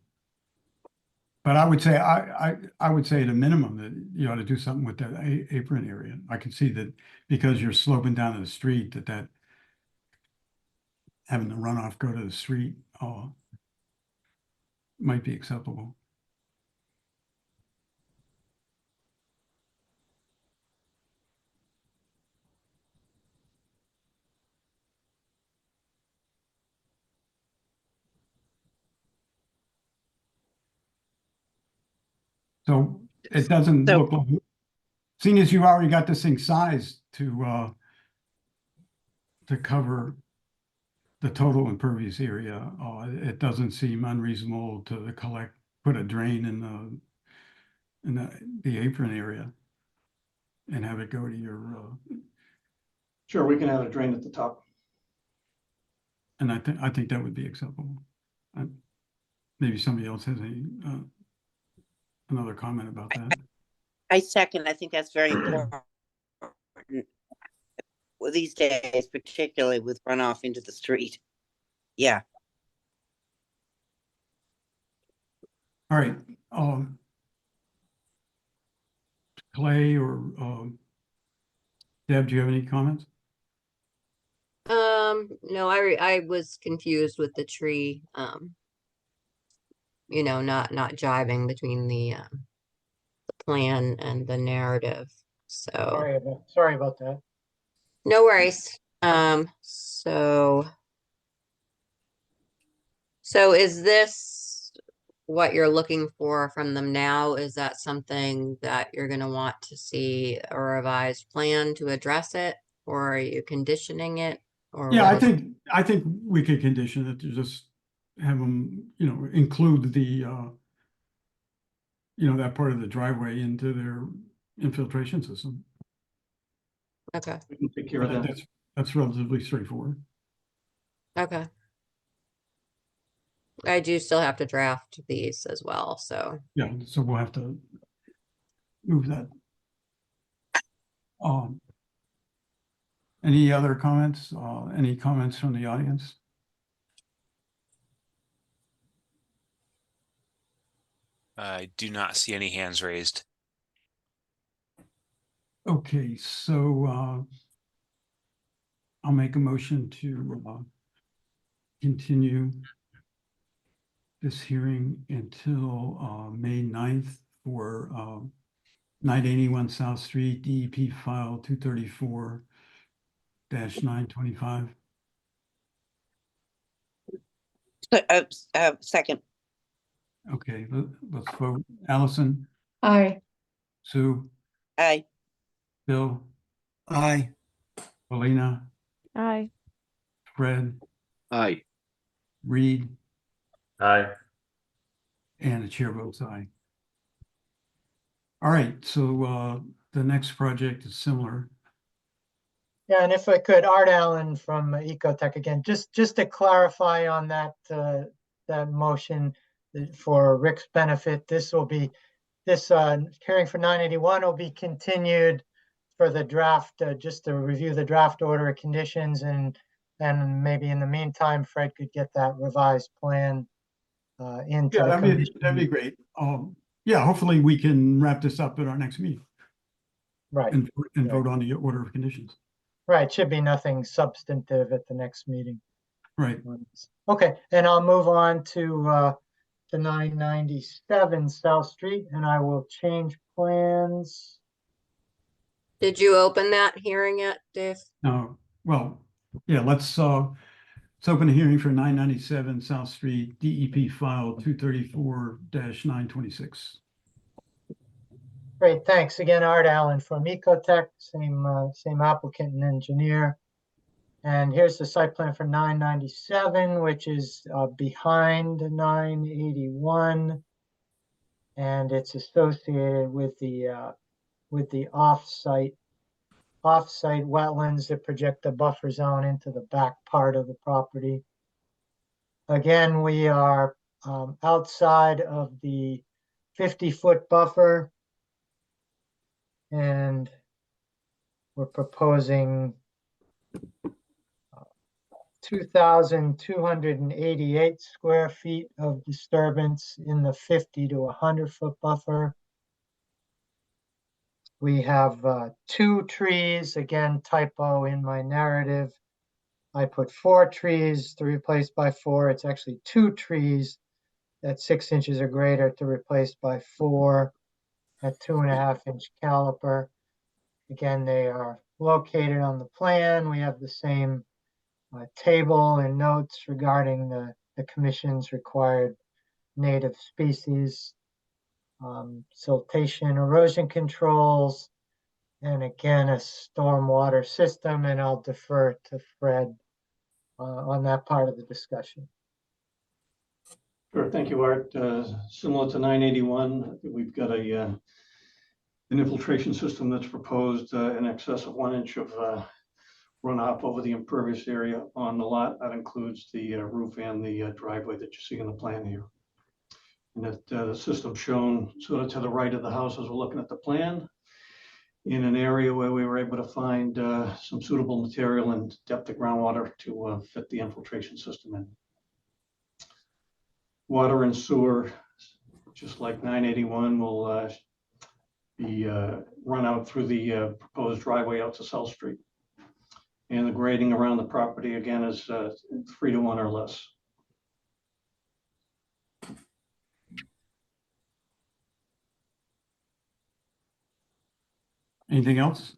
But I would say, I would say at a minimum that you ought to do something with that apron area. I can see that because you're sloping down to the street, that having the runoff go to the street, might be acceptable. So it doesn't So- look like, seeing as you already got this thing sized to cover the total impervious area, it doesn't seem unreasonable to put a drain in the apron area and have it go to your, Sure, we can add a drain at the top. and I think that would be acceptable. Maybe somebody else has another comment about that. I second, I think that's very important. Well, these days, particularly with runoff into the street. Yeah, All right, Clay or Deb, do you have any comments? No, I was confused with the tree, you know, not jiving between the plan and the narrative. So Sorry about that. no worries. So is this what you're looking for from them now? Is that something that you're gonna want to see a revised plan to address it? Or are you conditioning it? Or Yeah, what I think we could condition it to just have them, include the, that part of the driveway into their infiltration system. Okay, We can take care of that. That's relatively straightforward. okay. I do still have to draft these as well, so. Yeah, so we'll have to move that. Any other comments? Any comments from the audience? I do not see any hands raised. Okay, so I'll make a motion to continue this hearing until May 9th for 981 South Street, DEP file 234-925. second, Okay, let's vote. Allison, Aye. Sue, aye. Bill, Aye. Paulina, Aye. Fred, Aye. Reed, Aye. and the chair votes aye. All right, so the next project is similar. Yeah, and if I could, Art Allen from Ecotech again, just to clarify on that motion for Rick's benefit, this hearing for 981 will be continued for the draft, just to review the draft order of conditions, and maybe in the meantime, Fred could get that revised plan into the That'd be commission. great. Yeah, hopefully we can wrap this up at our next meeting Right, and vote on the order of conditions. right. Should be nothing substantive at the next meeting. Right. Okay, and I'll move on to 997 South Street, and I will change plans. Did you open that hearing yet, Dave? No, well, yeah, let's open a hearing for 997 South Street, DEP file 234-926. Great, thanks again, Art Allen from Ecotech, same applicant and engineer. And here's the site plan for 997, which is behind 981, and it's associated with the off-site wetlands that project the buffer zone into the back part of the property. Again, we are outside of the 50-foot buffer, and we're proposing 2,288 square feet of disturbance in the 50 to 100-foot buffer. We have 2 trees, again, typo in my narrative. I put 4 trees to replace by 4. It's actually 2 trees at 6 inches or greater to replace by 4 at 2.5-inch caliper. Again, they are located on the plan. We have the same table and notes regarding the commission's required native species, siltation, erosion controls, and again, a stormwater system, and I'll defer to Fred on that part of the discussion. Sure, thank you, Art. Similar to 981, we've got an infiltration system that's proposed in excess of 1 inch of runoff over the impervious area on the lot. That includes the roof and the driveway that you see in the plan here. And that the system shown sort of to the right of the house as we're looking at the plan, in an area where we were able to find some suitable material and depth of groundwater to fit the infiltration system in. Water and sewer, just like 981, will be run out through the proposed driveway out to South Street. And the grading around the property, again, is 3 to 1 or less. Anything else?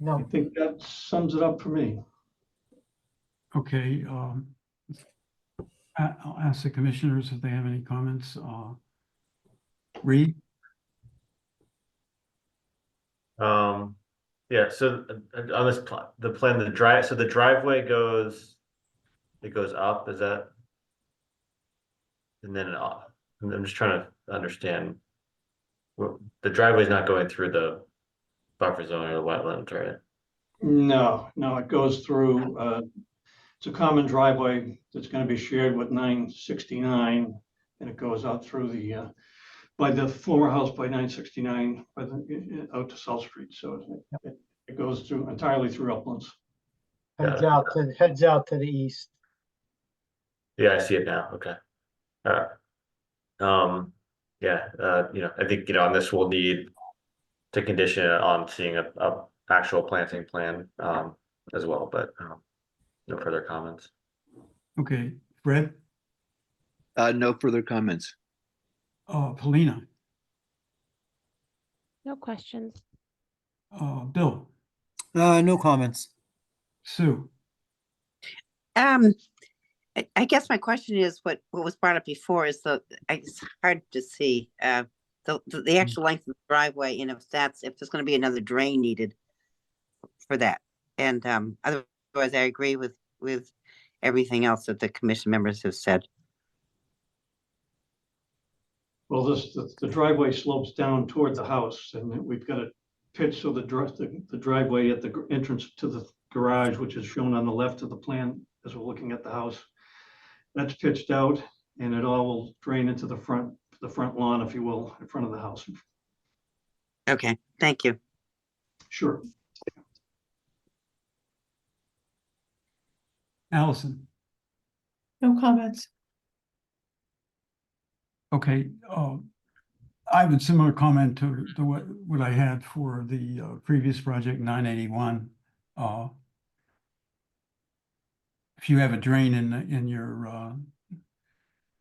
No. I think that sums it up for me. Okay, I'll ask the commissioners if they have any comments. Reed? Yeah, so on this the plan, the driveway goes, it goes up, is that? And then I'm just trying to understand. The driveway's not going through the buffer zone or the wetlands, right? No, it goes through, it's a common driveway that's going to be shared with 969, and it goes out through the, by the former house by 969, out to South Street. So it goes through entirely through Uplands. Heads out to the east. Yeah, I see it now. Okay. Yeah, I think, on this we'll need to condition it on seeing a actual planting plan as well, but no further comments. Okay, Fred? No further comments. Polina? No questions. Bill? No comments. Sue? I guess my question is what was brought up before is it's hard to see the actual length of the driveway, and if there's going to be another drain needed for that. And otherwise, I agree with everything else that the commission members have said. Well, the driveway slopes down toward the house, and we've got it pitched so the driveway at the entrance to the garage, which is shown on the left of the plan as we're looking at the house, that's pitched out, and it all will drain into the front lawn, if you will, in front of the house. Okay, thank you. Sure. Allison? No comments. Okay, I have a similar comment to what I had for the previous project, 981. If you have a drain in your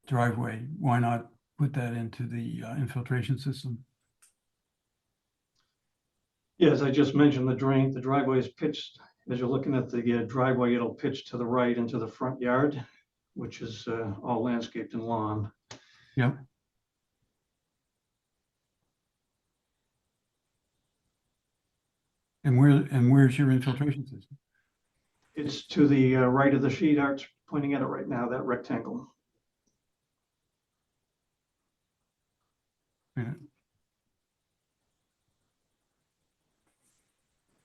driveway, why not put that into the infiltration system? Yeah, as I just mentioned, the driveway is pitched, as you're looking at the driveway, it'll pitch to the right into the front yard, which is all landscaped and lawn. Yep. And where's your infiltration system? It's to the right of the sheet. Art's pointing at it right now, that rectangle. Yeah.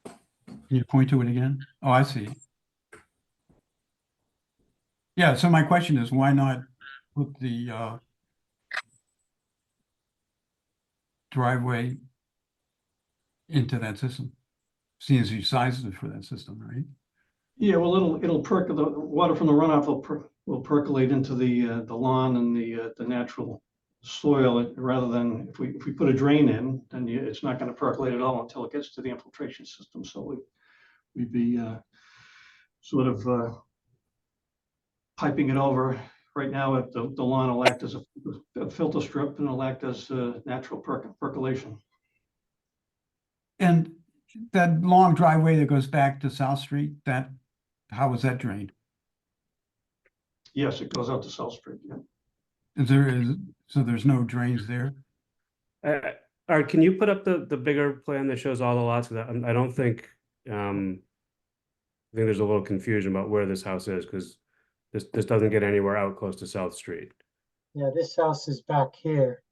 Can you point to it again? Oh, I see. Yeah, so my question is, why not put the driveway into that system? Seeing as you sized it for that system, right? Yeah, well, it'll the water from the runoff will percolate into the lawn and the natural soil, rather than if we put a drain in, then it's not going to percolate at all until it gets to the infiltration system. So we'd be sort of piping it over. Right now, the lawn will act as a filter strip, and it'll act as natural percolation. And that long driveway that goes back to South Street, how was that drained? Yes, it goes out to South Street. Yeah. So there's no drains there? Art, can you put up the bigger plan that shows all the lots? 'Cause I don't think, I think there's a little confusion about where this house is, because this doesn't get anywhere out close to South Street. Yeah, this house is back here.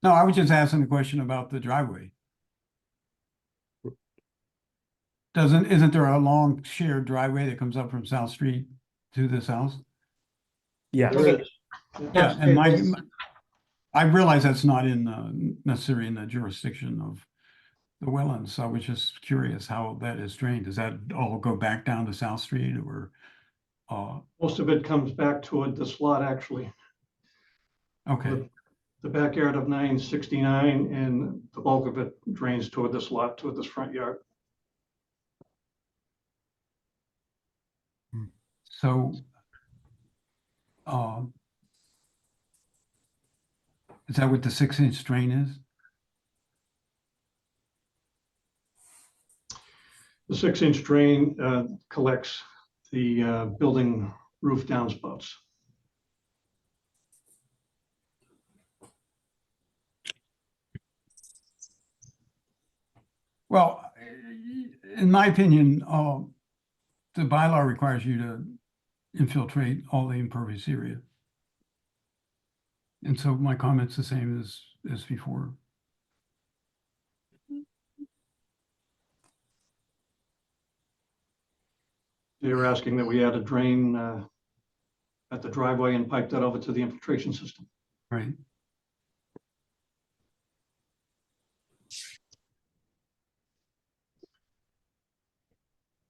No, I was just asking a question about the driveway. Isn't there a long shared driveway that comes up from South Street to this house? Yeah. Yeah, and I realize that's not necessarily in the jurisdiction of the wetlands, so I was just curious how that is drained. Does that all go back down to South Street, or? Most of it comes back toward this lot, actually. Okay. The backyard of 969, and the bulk of it drains toward this lot, toward this front yard. So, is that what the 6-inch drain is? The 6-inch drain collects the building roof downspouts. Well, in my opinion, the bylaw requires you to infiltrate all the impervious area. And so my comment's the same as before. You're asking that we add a drain at the driveway and pipe that over to the infiltration system. Right.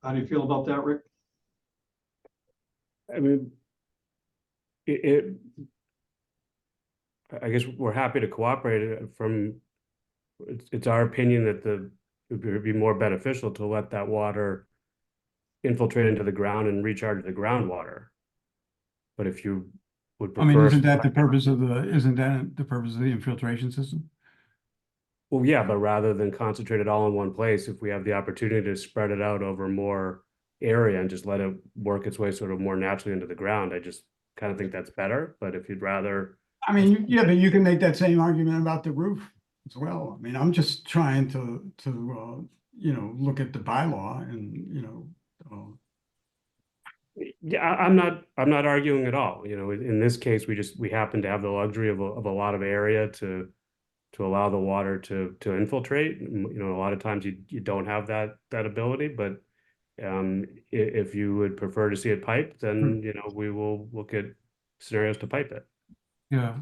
How do you feel about that, Rick? I mean, I guess we're happy to cooperate it's our opinion that it would be more beneficial to let that water infiltrate into the ground and recharge the groundwater. But if you would I mean, prefer. isn't that the purpose of the infiltration system? Well, yeah, but rather than concentrate it all in one place, if we have the opportunity to spread it out over more area and just let it work its way sort of more naturally into the ground, I just kind of think that's better. But if you'd rather. I mean, yeah, but you can make that same argument about the roof as well. I mean, I'm just trying to look at the bylaw and, Yeah, I'm not arguing at all. In this case, we happen to have the luxury of a lot of area to allow the water to infiltrate. A lot of times you don't have that ability, but if you would prefer to see it piped, then we will look at scenarios to pipe it. Yeah.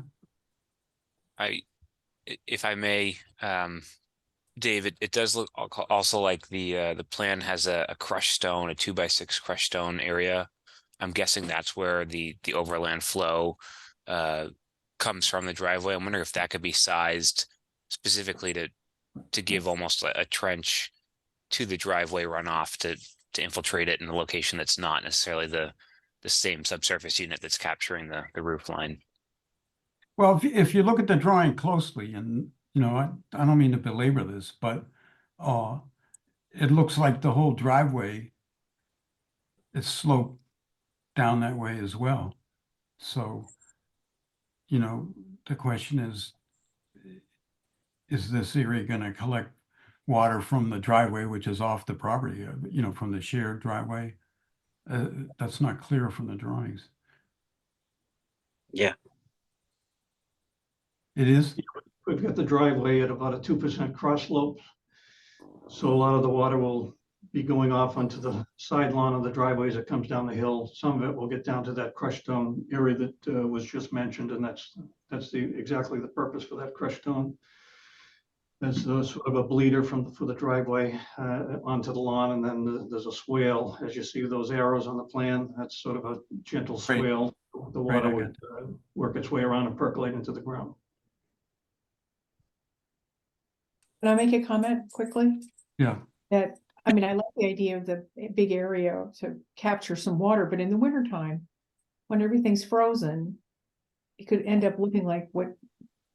If I may, David, it does look also like the plan has a crushed stone, a 2x6 crushed stone area. I'm guessing that's where the overland flow comes from the driveway. I'm wondering if that could be sized specifically to give almost a trench to the driveway runoff to infiltrate it in a location that's not necessarily the same subsurface unit that's capturing the roof line. Well, if you look at the drawing closely, and I don't mean to belabor this, but it looks like the whole driveway is sloped down that way as well. So, the question is this area going to collect water from the driveway, which is off the property, from the shared driveway? That's not clear from the drawings. Yeah. It is? We've got the driveway at about a 2% cross slope. So a lot of the water will be going off onto the side lawn of the driveway as it comes down the hill. Some of it will get down to that crushed stone area that was just mentioned, and that's exactly the purpose for that crushed stone. There's sort of a bleeder for the driveway onto the lawn, and then there's a swale. As you see those arrows on the plan, that's sort of a gentle Right. swale. The Right, water I would work its way around and percolate into the ground. Can I make a comment quickly? Yeah. That, I mean, I like the idea of the big area to capture some water, but in the wintertime, when everything's frozen, it could end up looking like what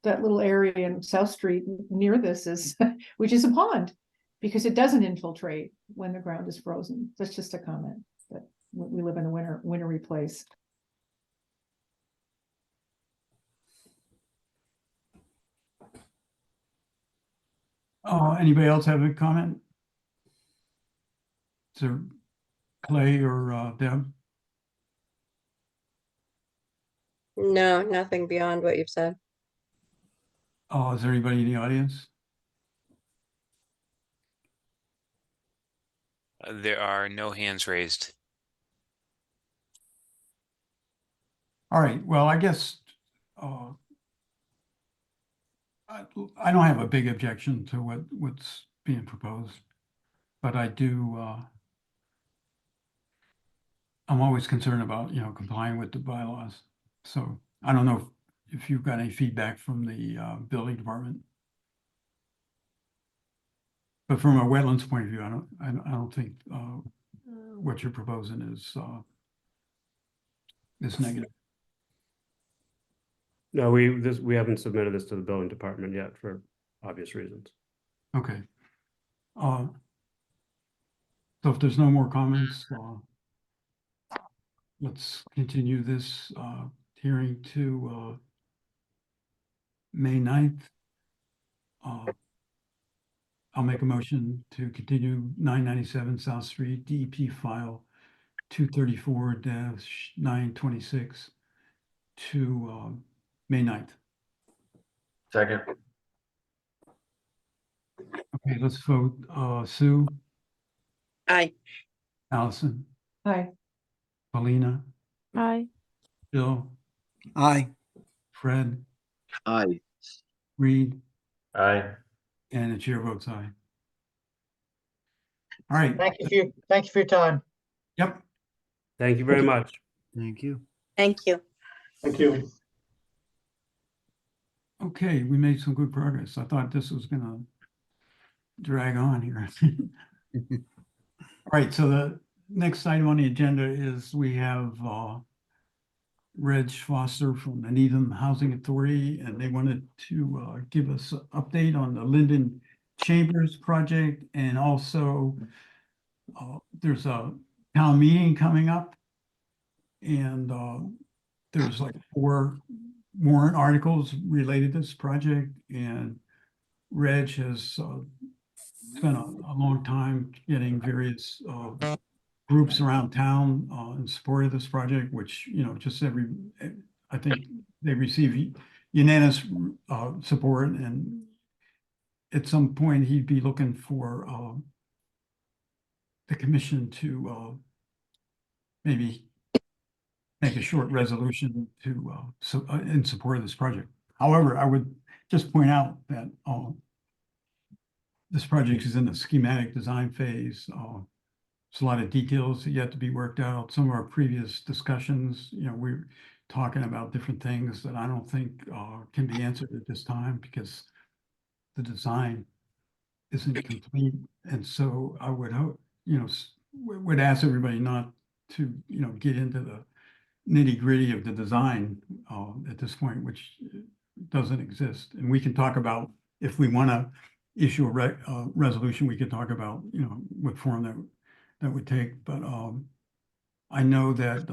that little area in South Street near this is, which is a pond, because it doesn't infiltrate when the ground is frozen. That's just a comment, that we live in a wintry place. Anybody else have a comment? Is there Clay or Deb? No, nothing beyond what you've said. Is there anybody in the audience? There are no hands raised. All right, well, I guess I don't have a big objection to what's being proposed, but I do, I'm always concerned about, complying with the bylaws. So I don't know if you've got any feedback from the building department. But from a wetlands point of view, I don't think what you're proposing is negative. No, we haven't submitted this to the building department yet for obvious reasons. Okay. So if there's no more comments, let's continue this hearing to May 9th. I'll make a motion to continue 997 South Street, DEP file 234-926 to May 9th. Second. Okay, let's vote. Sue, Aye. Allison, Hi. Paulina, Aye. Bill, Aye. Fred, Aye. Reed, Aye. and the chair votes aye. All right. Thank you for your time. Yep. Thank you very much. Thank you. Thank you. Thank you. Okay, we made some good progress. I thought this was gonna drag on here. All right, so the next item on the agenda is we have Reg Foster from the Needham Housing Authority, and they wanted to give us an update on the Linden Chambers project, and also there's a town meeting coming up, and there's like 4 warrant articles related to this project, and Reg has spent a long time getting various groups around town in support of this project, which, just I think they receive unanimous support, and at some point he'd be looking for the commission to maybe make a short resolution to in support of this project. However, I would just point out that this project is in the schematic design phase. There's a lot of details yet to be worked out. Some of our previous discussions, we're talking about different things that I don't think can be answered at this time because the design isn't complete. And so I would hope, would ask everybody not to, get into the nitty-gritty of the design at this point, which doesn't exist. And we can talk about, if we want to issue a resolution, we can talk about, what form that would take. But I know that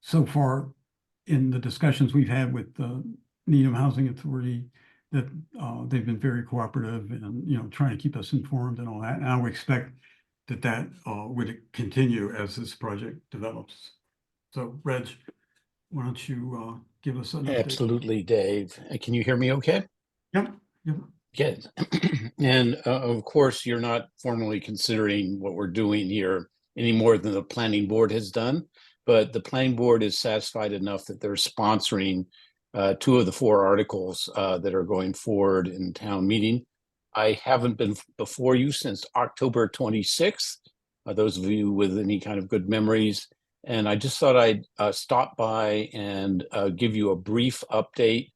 so far in the discussions we've had with the Needham Housing Authority, that they've been very cooperative and, trying to keep us informed and all that. And I would expect that would continue as this project develops. So, Reg, why don't you give us an update? Absolutely, Dave. Can you hear me okay? Yep. Good. And of course, you're not formally considering what we're doing here any more than the planning board has done, but the planning board is satisfied enough that they're sponsoring two of the four articles that are going forward in town meeting. I haven't been before you since October 26th. Those of you with any kind of good memories. And I just thought I'd stop by and give you a brief update.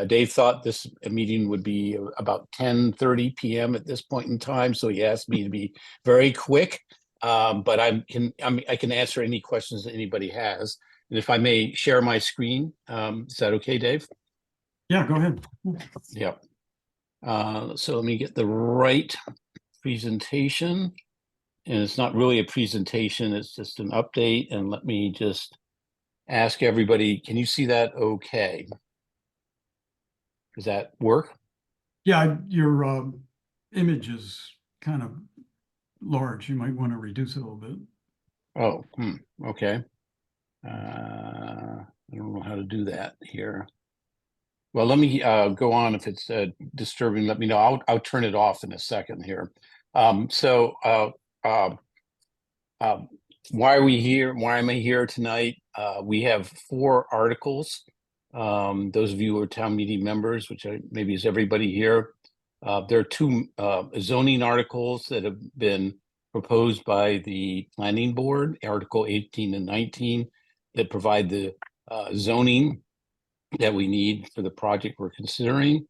Dave thought this meeting would be about 10:30 p.m. at this point in time, so he asked me to be very quick. But I can answer any questions that anybody has. And if I may share my screen, is that okay, Dave? Yeah, go ahead. Yeah. So let me get the right presentation. And it's not really a presentation, it's just an update. And let me just ask everybody, can you see that okay? Does that work? Yeah, your image is kind of large. You might want to reduce it a little bit. Oh, okay. I don't know how to do that here. Well, let me go on. If it's disturbing, let me know. I'll turn it off in a second here. Why are we here? Why am I here tonight? We have four articles. Those of you who are town meeting members, which maybe is everybody here. There are two zoning articles that have been proposed by the planning board, Article 18 and 19, that provide the zoning that we need for the project we're considering.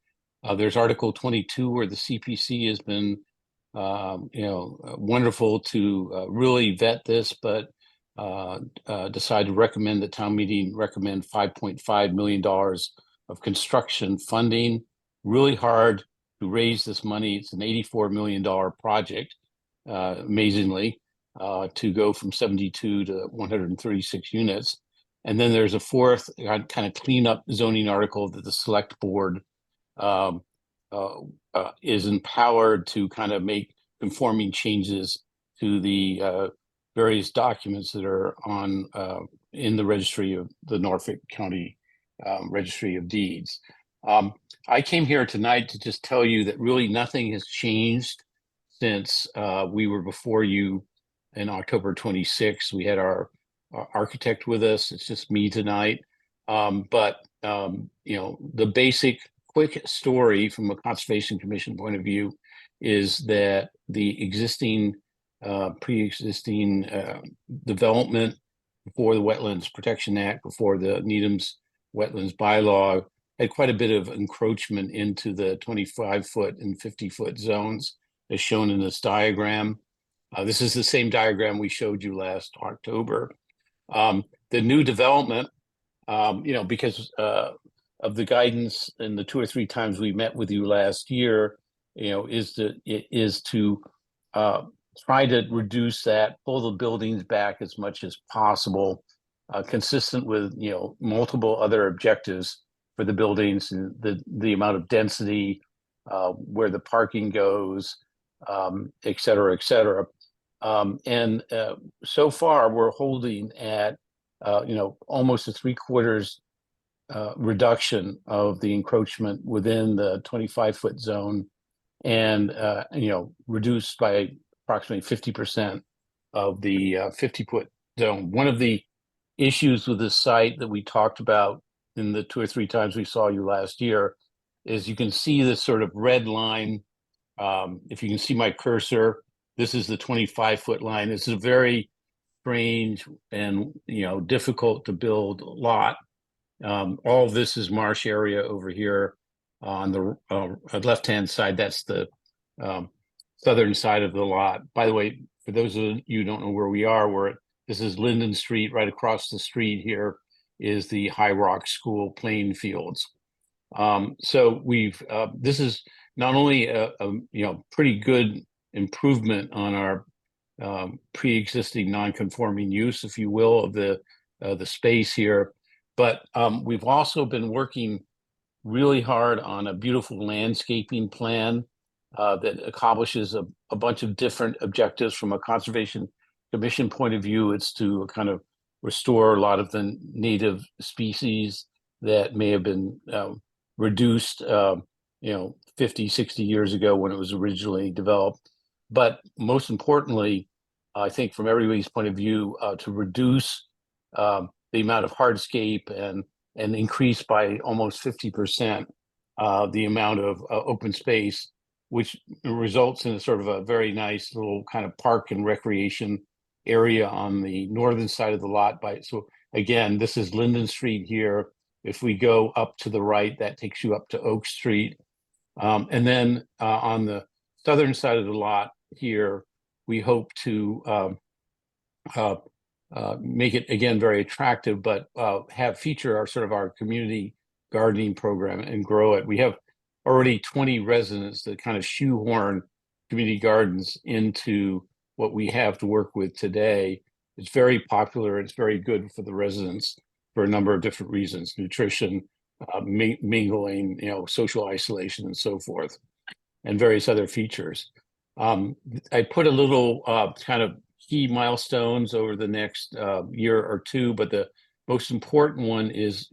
There's Article 22 where the CPC has been wonderful to really vet this, but decided to recommend the town meeting recommend $5.5 million of construction funding. Really hard to raise this money. It's an $84 million project, amazingly, to go from 72 to 136 units. And then there's a fourth kind of cleanup zoning article that the select board is empowered to kind of make conforming changes to the various documents that are on in the registry of the Norfolk County Registry of Deeds. I came here tonight to just tell you that really nothing has changed since we were before you in October 26th. We had our architect with us. It's just me tonight. The basic quick story from a Conservation Commission point of view is that the existing pre-existing development before the Wetlands Protection Act, before the Needham's Wetlands Bylaw, had quite a bit of encroachment into the 25-foot and 50-foot zones, as shown in this diagram. This is the same diagram we showed you last October. The new development, because of the guidance and the 2 or 3 times we met with you last year, is to try to reduce that, pull the buildings back as much as possible, consistent with multiple other objectives for the buildings and the amount of density, where the parking goes, et cetera, et cetera. So far we're holding at almost a 3/4 reduction of the encroachment within the 25-foot zone, and reduced by approximately 50% of the 50-foot zone. One of the issues with this site that we talked about in the 2 or 3 times we saw you last year is you can see this sort of red line. If you can see my cursor, this is the 25-foot line. This is a very strange and difficult to build lot. All of this is marsh area over here on the left-hand side. That's the southern side of the lot. By the way, for those of you who don't know where we are, this is Linden Street. Right across the street here is the High Rock School playing fields. So this is not only a pretty good improvement on our pre-existing non-conforming use, if you will, of the space here, but we've also been working really hard on a beautiful landscaping plan that accomplishes a bunch of different objectives. From a Conservation Commission point of view, it's to kind of restore a lot of the native species that may have been reduced 50, 60 years ago when it was originally developed. But most importantly, I think from everybody's point of view, to reduce the amount of hardscape and and increase by almost 50% the amount of open space, which results in a sort of a very nice little kind of park and recreation area on the northern side of the lot. So again, this is Linden Street here. If we go up to the right, that takes you up to Oak Street. And then on the southern side of the lot here, we hope to make it again very attractive, but have feature our sort of our community gardening program and grow it. We have already 20 residents that kind of shoehorn community gardens into what we have to work with today. It's very popular. It's very good for the residents for a number of different reasons: nutrition, mingling, social isolation, and so forth, and various other features. I put a little kind of key milestones over the next year or two, but the most important one is,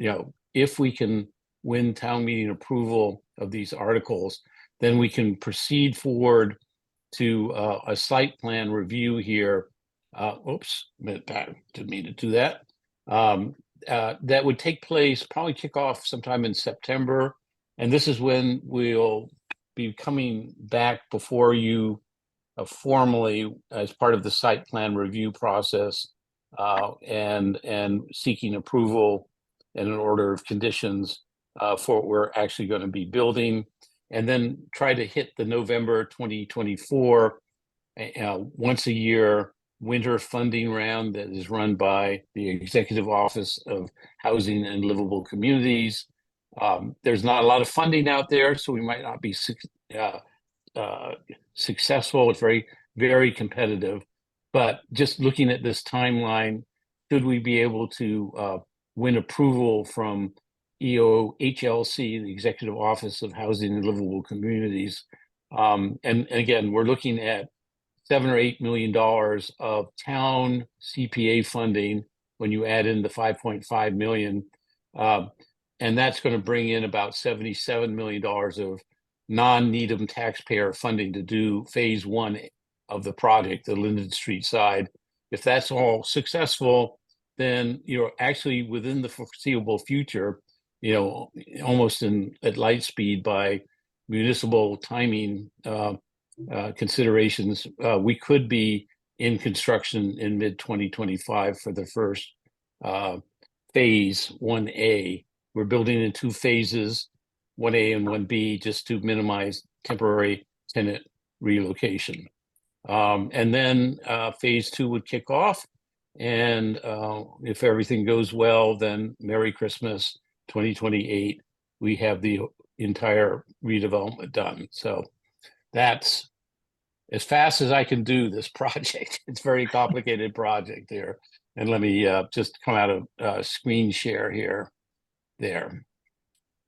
if we can win town meeting approval of these articles, then we can proceed forward to a site plan review here. Oops, didn't mean to do that. That would take place, probably kick off sometime in September. And this is when we'll be coming back before you formally as part of the site plan review process and seeking approval in an order of conditions for what we're actually going to be building, and then try to hit the November 2024 once a year winter funding round that is run by the Executive Office of Housing and Livable Communities. There's not a lot of funding out there, so we might not be successful. It's very, very competitive. But just looking at this timeline, should we be able to win approval from EOHLC, the Executive Office of Housing and Livable Communities? And again, we're looking at $7 or $8 million of town CPA funding when you add in the 5.5 million. And that's going to bring in about $77 million of non-Needham taxpayer funding to do phase one of the project, the Linden Street side. If that's all successful, then actually within the foreseeable future, almost at light speed by municipal timing considerations, we could be in construction in mid-2025 for the first phase 1A. We're building in two phases, 1A and 1B, just to minimize temporary tenant relocation. And then phase 2 would kick off. And if everything goes well, then Merry Christmas 2028, we have the entire redevelopment done. So that's as fast as I can do this project. It's a very complicated project here. And let me just come out of screen share here. There.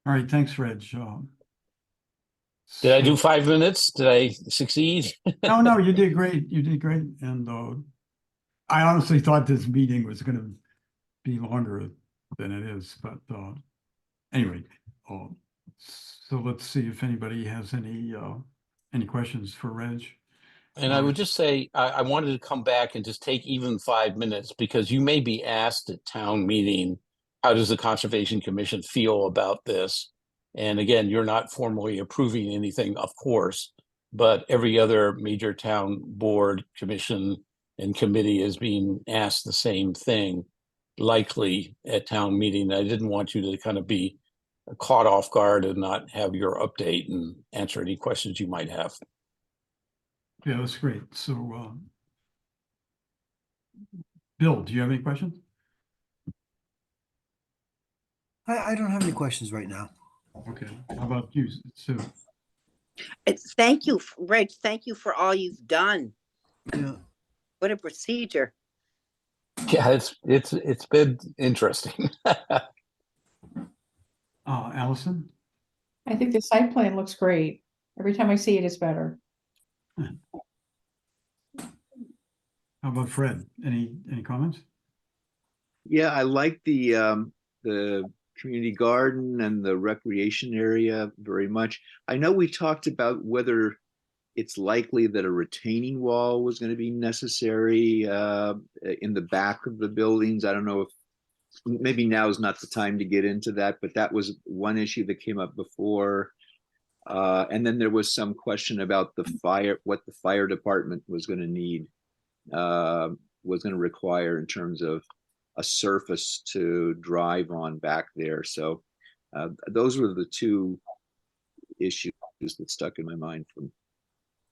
All right, thanks, Reg. Did I do 5 minutes? Did I succeed? No, you did great. You did great. And I honestly thought this meeting was going to be longer than it is. But anyway, so let's see if anybody has any questions for Reg. And I would just say, I wanted to come back and just take even 5 minutes, because you may be asked at town meeting, how does the Conservation Commission feel about this? And again, you're not formally approving anything, of course, but every other major town board, commission, and committee is being asked the same thing, likely at town meeting. I didn't want you to kind of be caught off guard and not have your update and answer any questions you might have. Yeah, that's great. So, Bill, do you have any questions? I don't have any questions right now. Okay, how about you, Sue? Thank you, Reg. Thank you for all you've done. Yeah. What a procedure. Yeah, it's been interesting. Allison? I think the site plan looks great. Every time I see it, it's better. How about Fred? Any comments? Yeah, I like the community garden and the recreation area very much. I know we talked about whether it's likely that a retaining wall was going to be necessary in the back of the buildings. I don't know maybe now is not the time to get into that, but that was one issue that came up before. And then there was some question about the fire, what the fire department was going to need, was going to require in terms of a surface to drive on back there. So those were the two issues that stuck in my mind from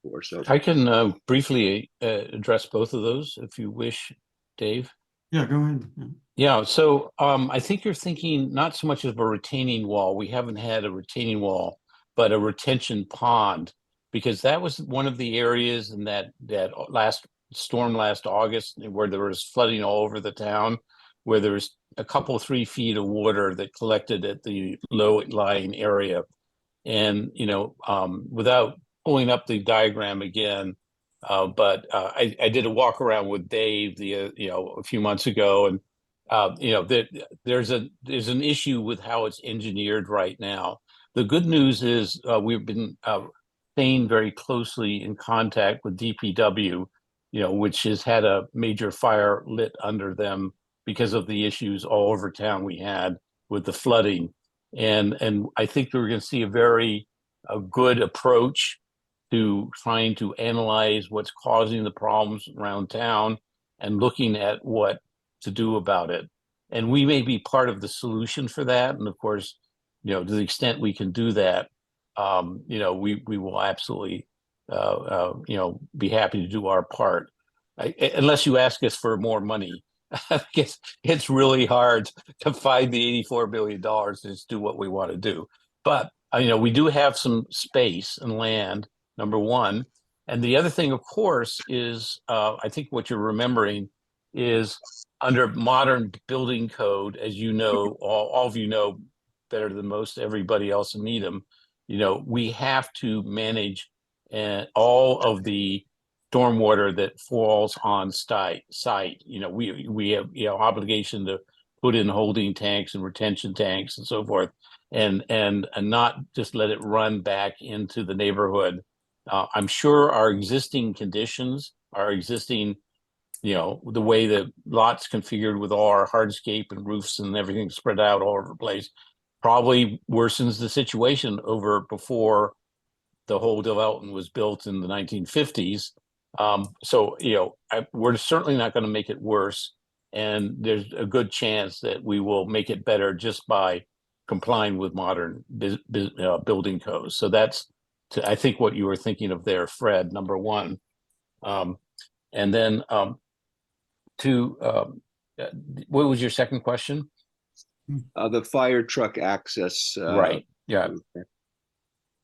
before. So I can briefly address both of those if you wish, Dave. Yeah, go ahead. Yeah. Yeah, so I think you're thinking not so much of a retaining wall. We haven't had a retaining wall, but a retention pond, because that was one of the areas in that last storm last August where there was flooding all over the town, where there was a couple 3 feet of water that collected at the low-lying area. And, without pulling up the diagram again, but I did a walk around with Dave a few months ago, and there's an issue with how it's engineered right now. The good news is we've been staying very closely in contact with DPW, which has had a major fire lit under them because of the issues all over town we had with the flooding. And I think we're going to see a good approach to trying to analyze what's causing the problems around town and looking at what to do about it. And we may be part of the solution for that. And of course, to the extent we can do that, we will absolutely, be happy to do our part. Unless you ask us for more money. I guess it's really hard to find the $84 billion to just do what we want to do. But, we do have some space and land, number one. And the other thing, of course, is I think what you're remembering is under modern building code, as you know, all of you know better than most everybody else in Needham, we have to manage all of the stormwater that falls on site. We have obligation to put in holding tanks and retention tanks and so forth, and not just let it run back into the neighborhood. I'm sure our existing conditions, the way the lot's configured with all our hardscape and roofs and everything spread out all over the place, probably worsens the situation over before the whole development was built in the 1950s. We're certainly not going to make it worse, and there's a good chance that we will make it better just by complying with modern building codes. So that's, I think, what you were thinking of there, Fred, number one. And then what was your second question? The fire truck access. Right. Yeah.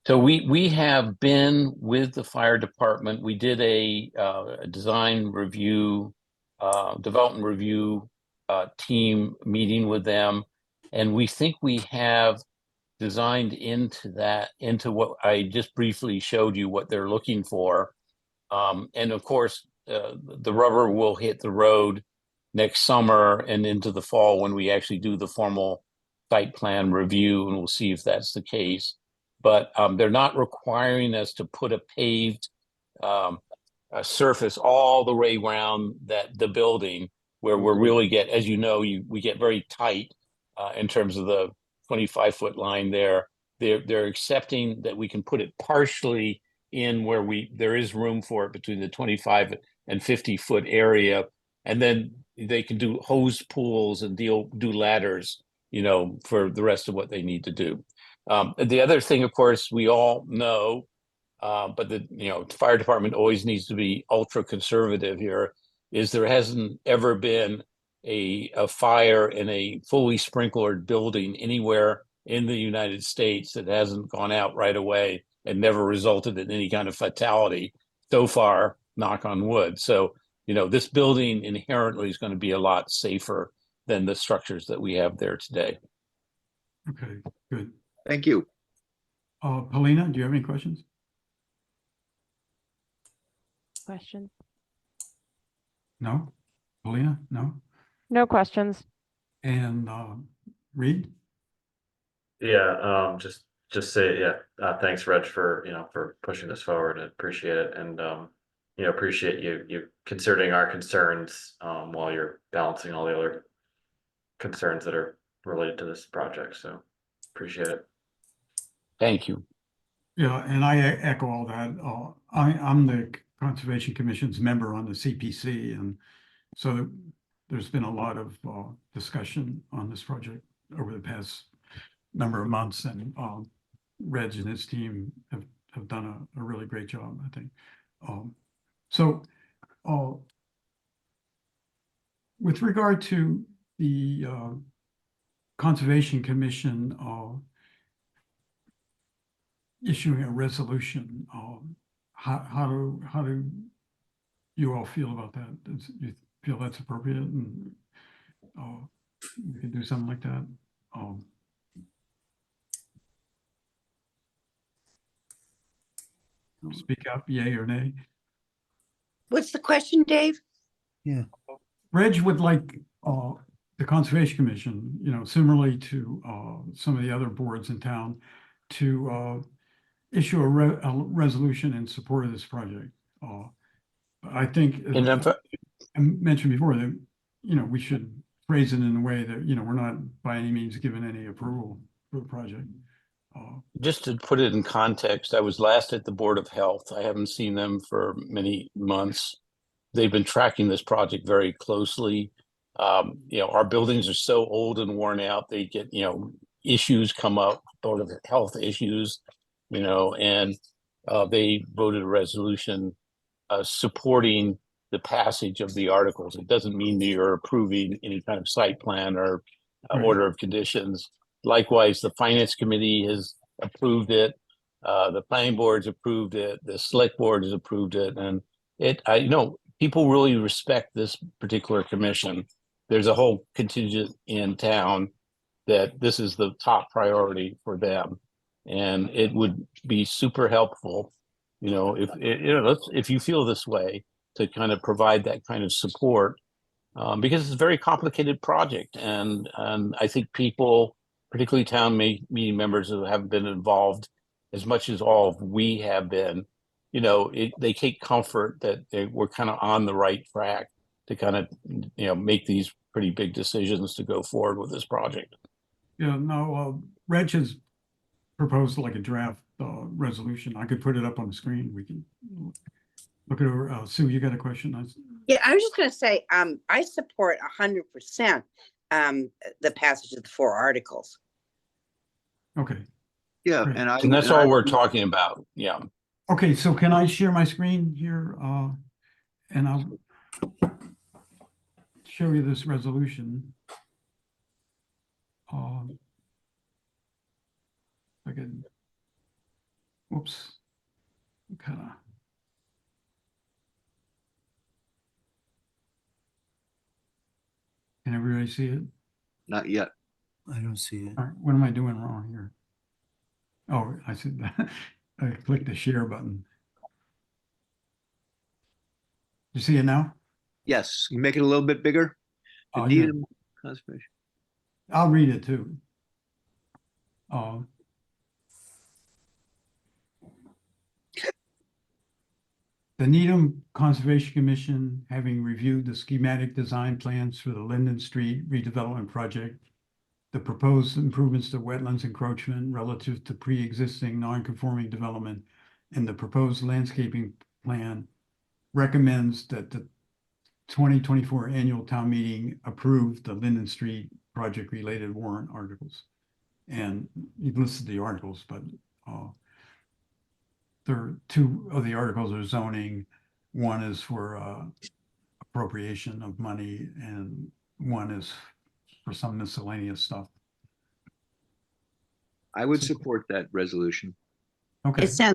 So we have been with the fire department. We did a design review, development review team meeting with them, and we think we have designed into what I just briefly showed you what they're looking for. And of course, the rubber will hit the road next summer and into the fall when we actually do the formal site plan review, and we'll see if that's the case. But they're not requiring us to put a paved surface all the way around the building, where we're really as we get very tight in terms of the 25-foot line there. They're accepting that we can put it partially in where there is room for it between the 25 and 50-foot area, and then they can do hose pools and do ladders, for the rest of what they need to do. The other thing, of course, we all know, but the fire department always needs to be ultra conservative here, is there hasn't ever been a fire in a fully sprinklered building anywhere in the United States that hasn't gone out right away and never resulted in any kind of fatality so far, knock on wood. So, this building inherently is going to be a lot safer than the structures that we have there today. Okay, good. Thank you. Paulina, do you have any questions? Questions? No? Paulina, no? No questions. And Reed? Yeah, just say, thanks, Reg, for pushing this forward. I appreciate it. And, appreciate you considering our concerns while you're balancing all the other concerns that are related to this project, so appreciate it. Thank you. Yeah, and I echo all that. I'm the Conservation Commission's member on the CPC, and so there's been a lot of discussion on this project over the past number of months, and Reg and his team have done a really great job, I think. So with regard to the Conservation Commission issuing a resolution, how do you all feel about that? Do you feel that's appropriate, and you can do something like that? Speak up, yay or nay. What's the question, Dave? Reg would like the Conservation Commission, similarly to some of the other boards in town, to issue a resolution in support of this project. I think, And if, I mentioned before that, we should phrase it in a way that, we're not by any means given any approval for the project. just to put it in context, I was last at the Board of Health. I haven't seen them for many months. They've been tracking this project very closely. Our buildings are so old and worn out, they get, issues come up, Board of Health issues, and they voted a resolution supporting the passage of the articles. It doesn't mean that you're approving any kind of site plan or order of conditions. Likewise, the Finance Committee has approved it. The Planning Board's approved it. The Select Board has approved it. And people really respect this particular commission. There's a whole contingent in town that this is the top priority for them. And it would be super helpful, if you feel this way, to kind of provide that kind of support, because it's a very complicated project. And I think people, particularly town meeting members who haven't been involved as much as all of we have been, they take comfort that we're kind of on the right track to kind of, make these pretty big decisions to go forward with this project. Yeah, no, Reg has proposed like a draft resolution. I could put it up on the screen. We can look it over. Sue, you got a question? Yeah, I was just going to say, I support 100% the passage of the 4 articles. Okay. Yeah, Great. And that's all we're talking about. Yeah. Okay, so can I share my screen here? And I'll show you this resolution. I can, whoops, kind of. Can everybody see it? Not yet. I don't see it. All right, what am I doing wrong here? Oh, I said that. I clicked the share button. You see it now? Yes, you make it a little bit bigger. The Yeah. Needham Conservation. I'll read it too. The Needham Conservation Commission, having reviewed the schematic design plans for the Linden Street redevelopment project, the proposed improvements to wetlands encroachment relative to pre-existing non-conforming development, and the proposed landscaping plan, recommends that the 2024 annual town meeting approve the Linden Street project-related warrant articles. And you've listed the articles, but there are 2 of the articles are zoning. One is for appropriation of money, and one is for some miscellaneous stuff. I would support that resolution. Okay. It sounds,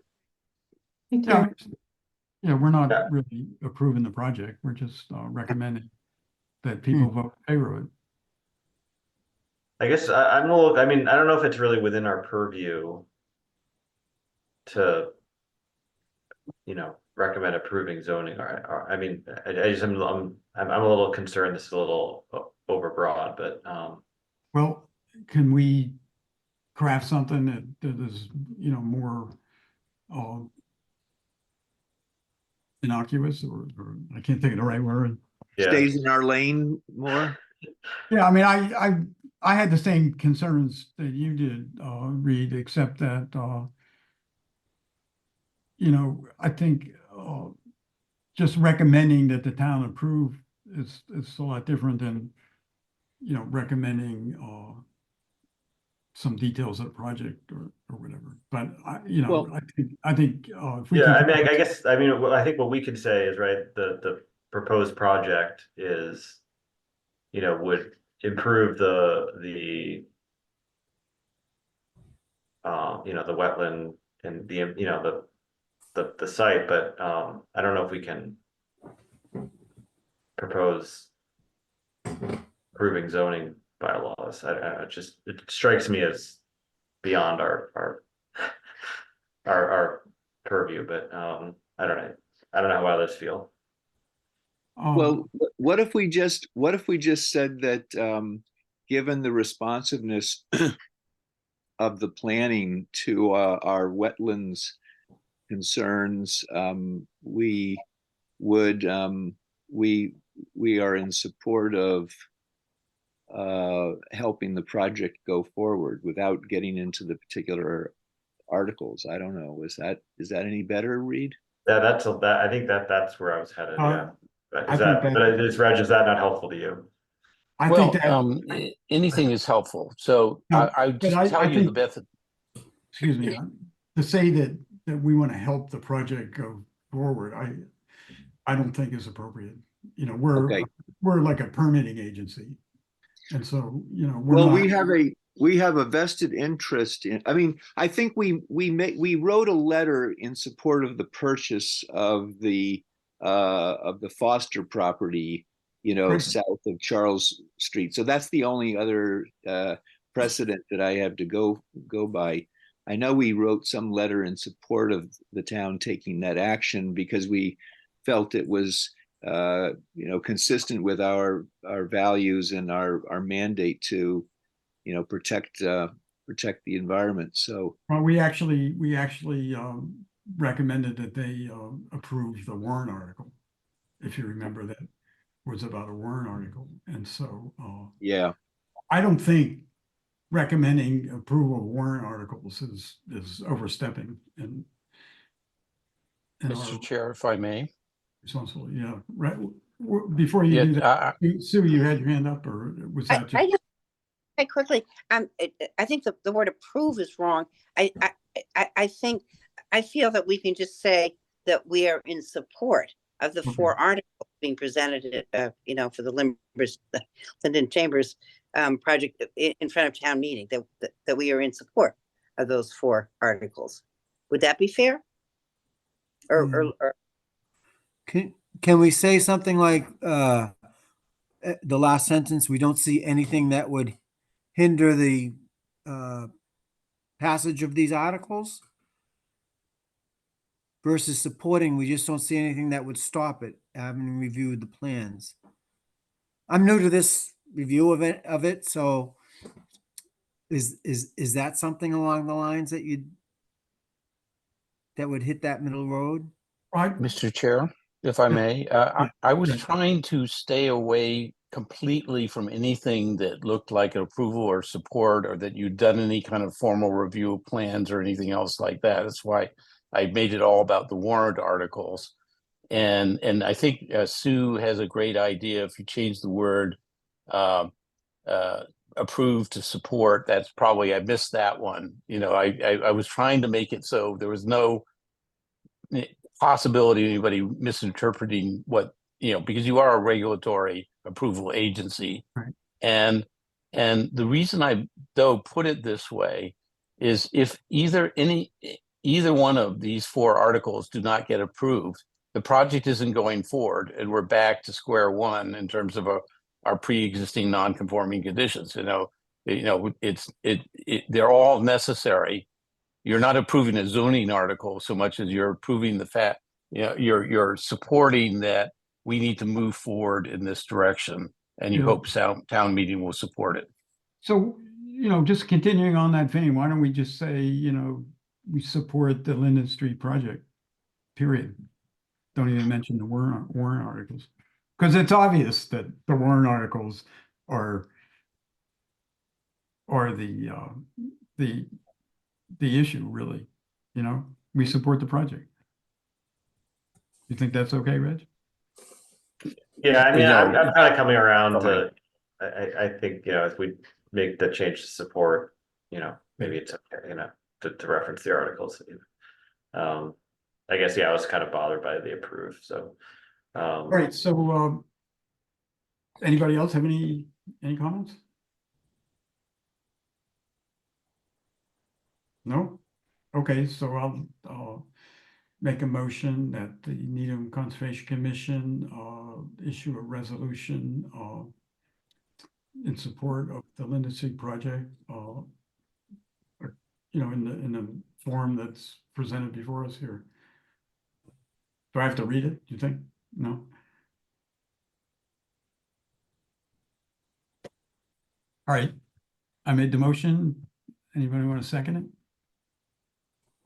Yeah, we're not really approving the project. We're just recommending that people vote in favor of it. I guess I'm a little, I don't know if it's really within our purview to, recommend approving zoning, or I just, I'm a little concerned this is a little overbroad, but, Well, can we craft something that is, more innocuous, or I can't think of the right word. yeah. Stays in our lane more. Yeah, I mean, I had the same concerns that you did, Reed, except that, I think, just recommending that the town approve is a lot different than, recommending, some details of the project or whatever. But Well- I think, if we Yeah, can. I mean, I guess, I mean, I think what we could say is, right, the proposed project is, would improve the the wetland and the site, but, I don't know if we can propose approving zoning bylaws. It strikes me as beyond our purview, but, I don't know. I don't know how others feel. Well, what if we just said that, given the responsiveness of the planning to our wetlands concerns, we would, we are in support of helping the project go forward without getting into the particular articles. I don't know. Is that any better, Reed? I think that's where I was headed, yeah. But I is think that, that- but is Reg, is that not helpful to you? I Well, think that. anything is helpful. So No, I but just I tell you the think- best. Excuse me, to say that we want to help the project go forward, I don't think is appropriate. Okay. We're like a permitting agency. And so, Well, we have a vested interest in, I mean, I think we wrote a letter in support of the purchase of the Foster property, Right. south of Charles Street. So that's the only other precedent that I have to go by. I know we wrote some letter in support of the town taking that action because we felt it was consistent with our values and our mandate to, protect the environment. So, Well, we actually recommended that they approve the warrant article. If you remember, that was about a warrant article. And so yeah. I don't think recommending approval of warrant articles is overstepping and Mr. Chair, if I may. responsibility. Yeah, right. Before you Yeah, do that, Sue, you had your hand up, or was that just? I just say quickly, I think the word approve is wrong. I think, I feel that we can just say that we are in support of the four articles being presented, for the Linden Chambers project in front of town meeting, that we are in support of those four articles. Would that be fair? Or Can we say something like, the last sentence, we don't see anything that would hinder the passage of these articles? Versus supporting, we just don't see anything that would stop it, having reviewed the plans. I'm new to this review of it, so is that something along the lines that would hit that middle road? Right. Mr. Chair, if I may, I was trying to stay away completely from anything that looked like an approval or support, or that you'd done any kind of formal review of plans or anything else like that. That's why I made it all about the warrant articles. And I think Sue has a great idea. If you change the word approve to support, that's probably, I missed that one. I was trying to make it so there was no possibility of anybody misinterpreting what, because you are a regulatory approval agency. Right. And the reason I, though, put it this way is if either one of these four articles do not get approved, the project isn't going forward, and we're back to square one in terms of our pre-existing non-conforming conditions. They're all necessary. You're not approving a zoning article so much as you're approving the fact, you're supporting that we need to move forward in this direction, and you Yeah. hope town meeting will support it. So, just continuing on that vein, why don't we just say, we support the Linden Street project, period. Don't even mention the warrant articles. Because it's obvious that the warrant articles or the issue, really. You know, we support the project. You think that's okay, Reg? Yeah, I mean, No, I'm kind of coming around fine. to, I think, you know, if we make the change to support, you know, maybe it's okay, you know, to reference the articles. I guess, yeah, I was kind of bothered by the approve, so. All right, so anybody else have any comments? No? Okay, so I'll make a motion that the Needham Conservation Commission issue a resolution in support of the Lindensick project, you know, in the form that's presented before us here. Do I have to read it, do you think? No? All right, I made the motion. Anybody want to second it?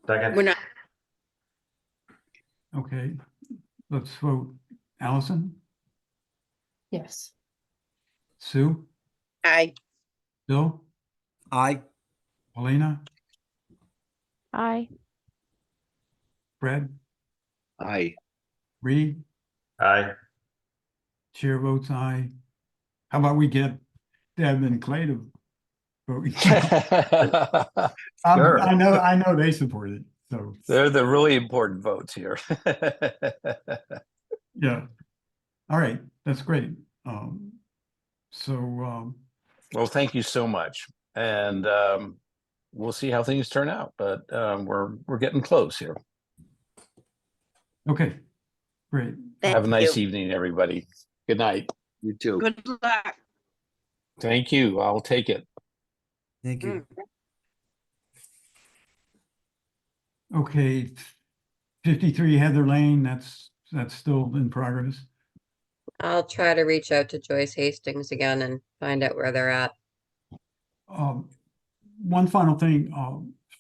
Second. We're not, Okay, let's vote. Allison, Yes. Sue, I, Bill, Aye. Paulina, Aye. Fred, Aye. Reed, Aye. chair votes aye. How about we get Deb and Clay to vote? Sure. I know they support it, so, They're the really important votes here. yeah. All right, that's great. Well, thank you so much. And we'll see how things turn out, but we're getting close here. Okay, great. thank Have a nice you. evening, everybody. Good night. You too. Good luck. Thank you. I'll take it. Thank you. Okay, 53 Heather Lane, that's still in progress. I'll try to reach out to Joyce Hastings again and find out where they're at. One final thing,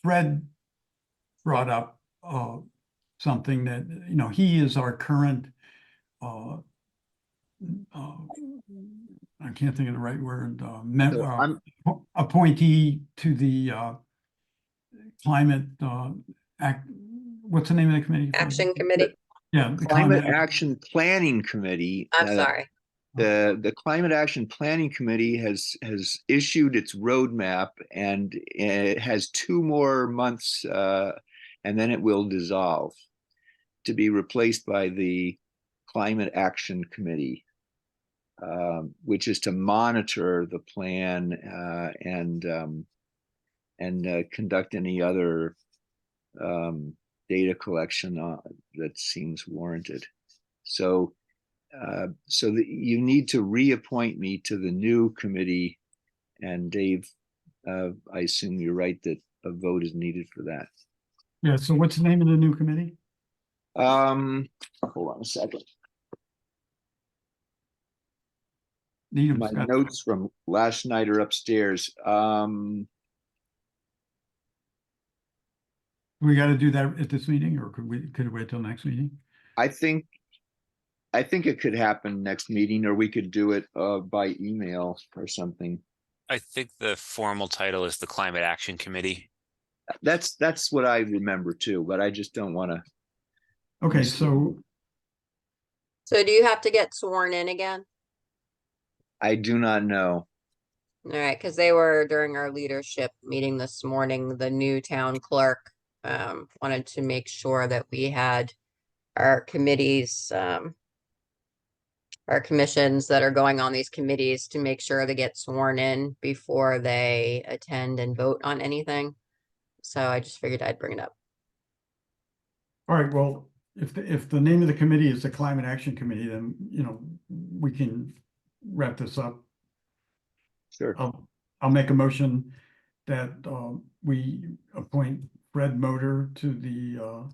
Fred brought up something that, you know, he is our current I can't think of the right word, appointee to the climate act, what's the name of the committee? Action committee? Yeah. The Climate Action Planning Committee. I'm sorry. The Climate Action Planning Committee has issued its roadmap, and it has 2 more months, and then it will dissolve to be replaced by the Climate Action Committee, which is to monitor the plan and conduct any other data collection that seems warranted. So you need to reappoint me to the new committee, and Dave, I assume you're right that a vote is needed for that. Yeah, so what's the name of the new committee? Hold on a second. My notes from last night are upstairs. We got to do that at this meeting, or could it wait till next meeting? I think it could happen next meeting, or we could do it by email or something. I think the formal title is the Climate Action Committee. That's what I remember too, but I just don't want to. Okay, so So do you have to get sworn in again? I do not know. All right, because they were during our leadership meeting this morning, the new town clerk wanted to make sure that we had our committees, our commissions that are going on these committees to make sure they get sworn in before they attend and vote on anything. So I just figured I'd bring it up. all right, well, if the name of the committee is the Climate Action Committee, then, you know, we can wrap this up. Sure. I'll make a motion that we appoint Fred Motor to the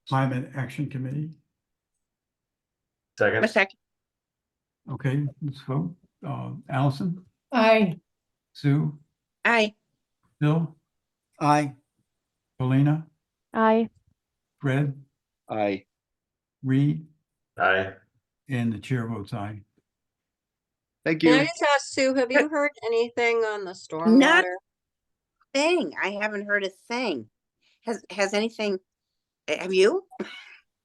Climate Action Committee. Second. A second. Okay, let's vote. Allison, Aye. Sue, Aye. Bill, Aye. Paulina, Aye. Fred, Aye. Reed, Aye. and the chair votes aye. Thank Can I you. just ask Sue, have you heard anything on the Not stormwater? thing. I haven't heard a thing. Has anything, have you?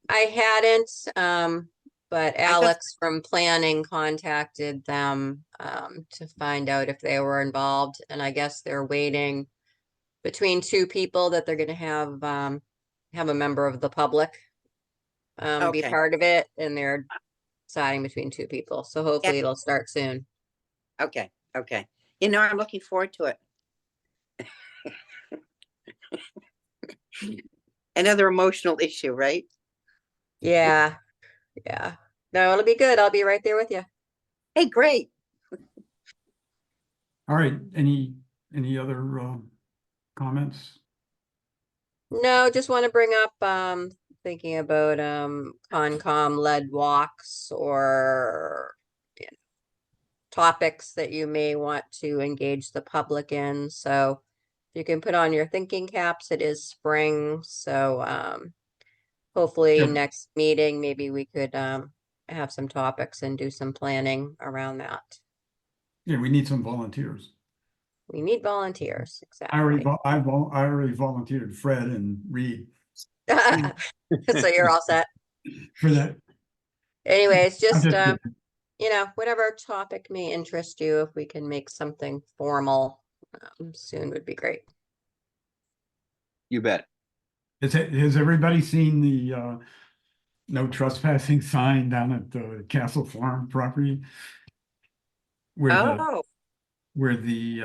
I hadn't, but thought- Alex from planning contacted them, to find out if they were involved, and I guess they're waiting between two people that they're gonna have a member of the public be Okay. part of it, and they're deciding between two people, so hopefully it'll start soon. Okay, okay. You know, I'm looking forward to it. Another emotional issue, right? Yeah, yeah. No, it'll be good. I'll be right there with you. Hey, great. All right, any other comments? No, just want to bring up, thinking about, Concom led walks or topics that you may want to engage the public in. So you can put on your thinking caps. It is spring, so, hopefully Yep. next meeting, maybe we could, have some topics and do some planning around that. Yeah, we need some volunteers. We need volunteers, I already, exactly. I already volunteered Fred and Reed So you're all set. for that. Anyways, I'm just, just kidding. you know, whatever topic may interest you, if we can make something formal, soon would be great. You bet. Has everybody seen the no trespassing sign down at the Castle Farm property? Oh, Where the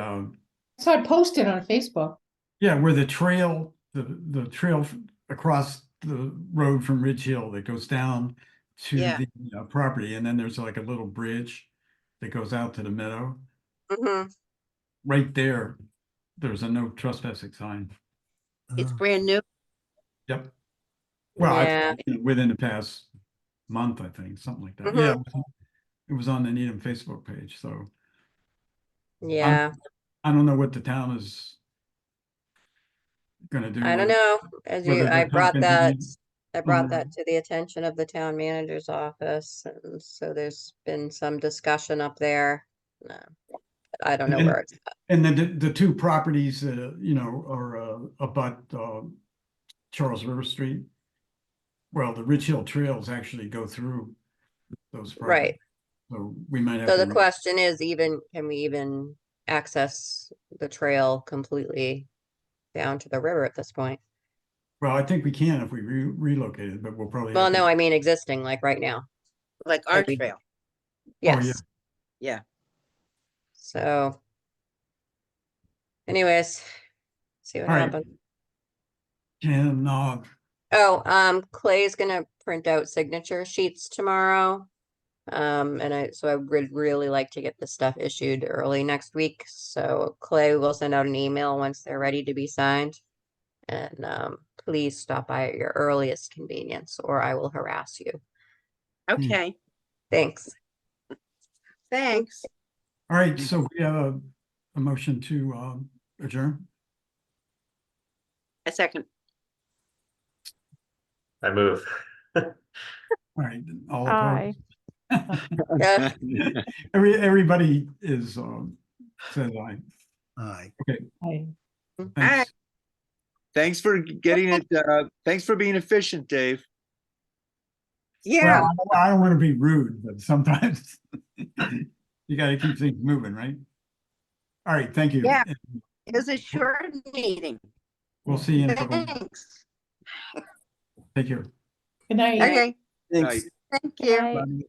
So I posted on Facebook. yeah, where the trail, the trail across the road from Ridge Hill that goes down to Yeah. the property, and then there's like a little bridge that goes out to the meadow. Mm-hmm. Right there, there's a no trespassing sign. it's brand new. Yep. Well, Yeah. within the past month, I think, something like that. Mhm. Yeah, it was on the Needham Facebook page, so Yeah, I don't know what the town is gonna do. I don't with it. know. As whether you, the I town brought can that, do I brought Mhm. that to the attention of the town manager's office, and so there's been some discussion up there. But I don't know And- where it's at. And then the two properties that, you know, are abut Charles River Street. Well, the Ridge Hill trails actually go through those properties. Right. So we might have So to. the question is, can we even access the trail completely down to the river at this point? Well, I think we can if we relocate it, but we'll probably. Well, have to- no, I mean existing, like right now. Like our Like we- trail. yeah. Yes. Yeah. So anyways, see what All right. happens. Can, Oh, Clay's gonna print out signature sheets tomorrow. So I would really like to get this stuff issued early next week. So Clay will send out an email once they're ready to be signed. And, please stop by at your earliest convenience, or I will harass you. Okay, Thanks. thanks. all right, so we have a motion to adjourn. A second. I move. All right, all Aye. opposed. Everybody is says aye. Aye. Okay, I thanks. Thanks for getting it. Thanks for being efficient, Dave. Yeah, Well, I don't want to be rude, but sometimes you got to keep things moving, right? All right, thank you. Yeah. it was a short meeting. We'll see you in a couple. Thanks. Take care. Good night. Okay, Thanks. thank you. Aye. Bye.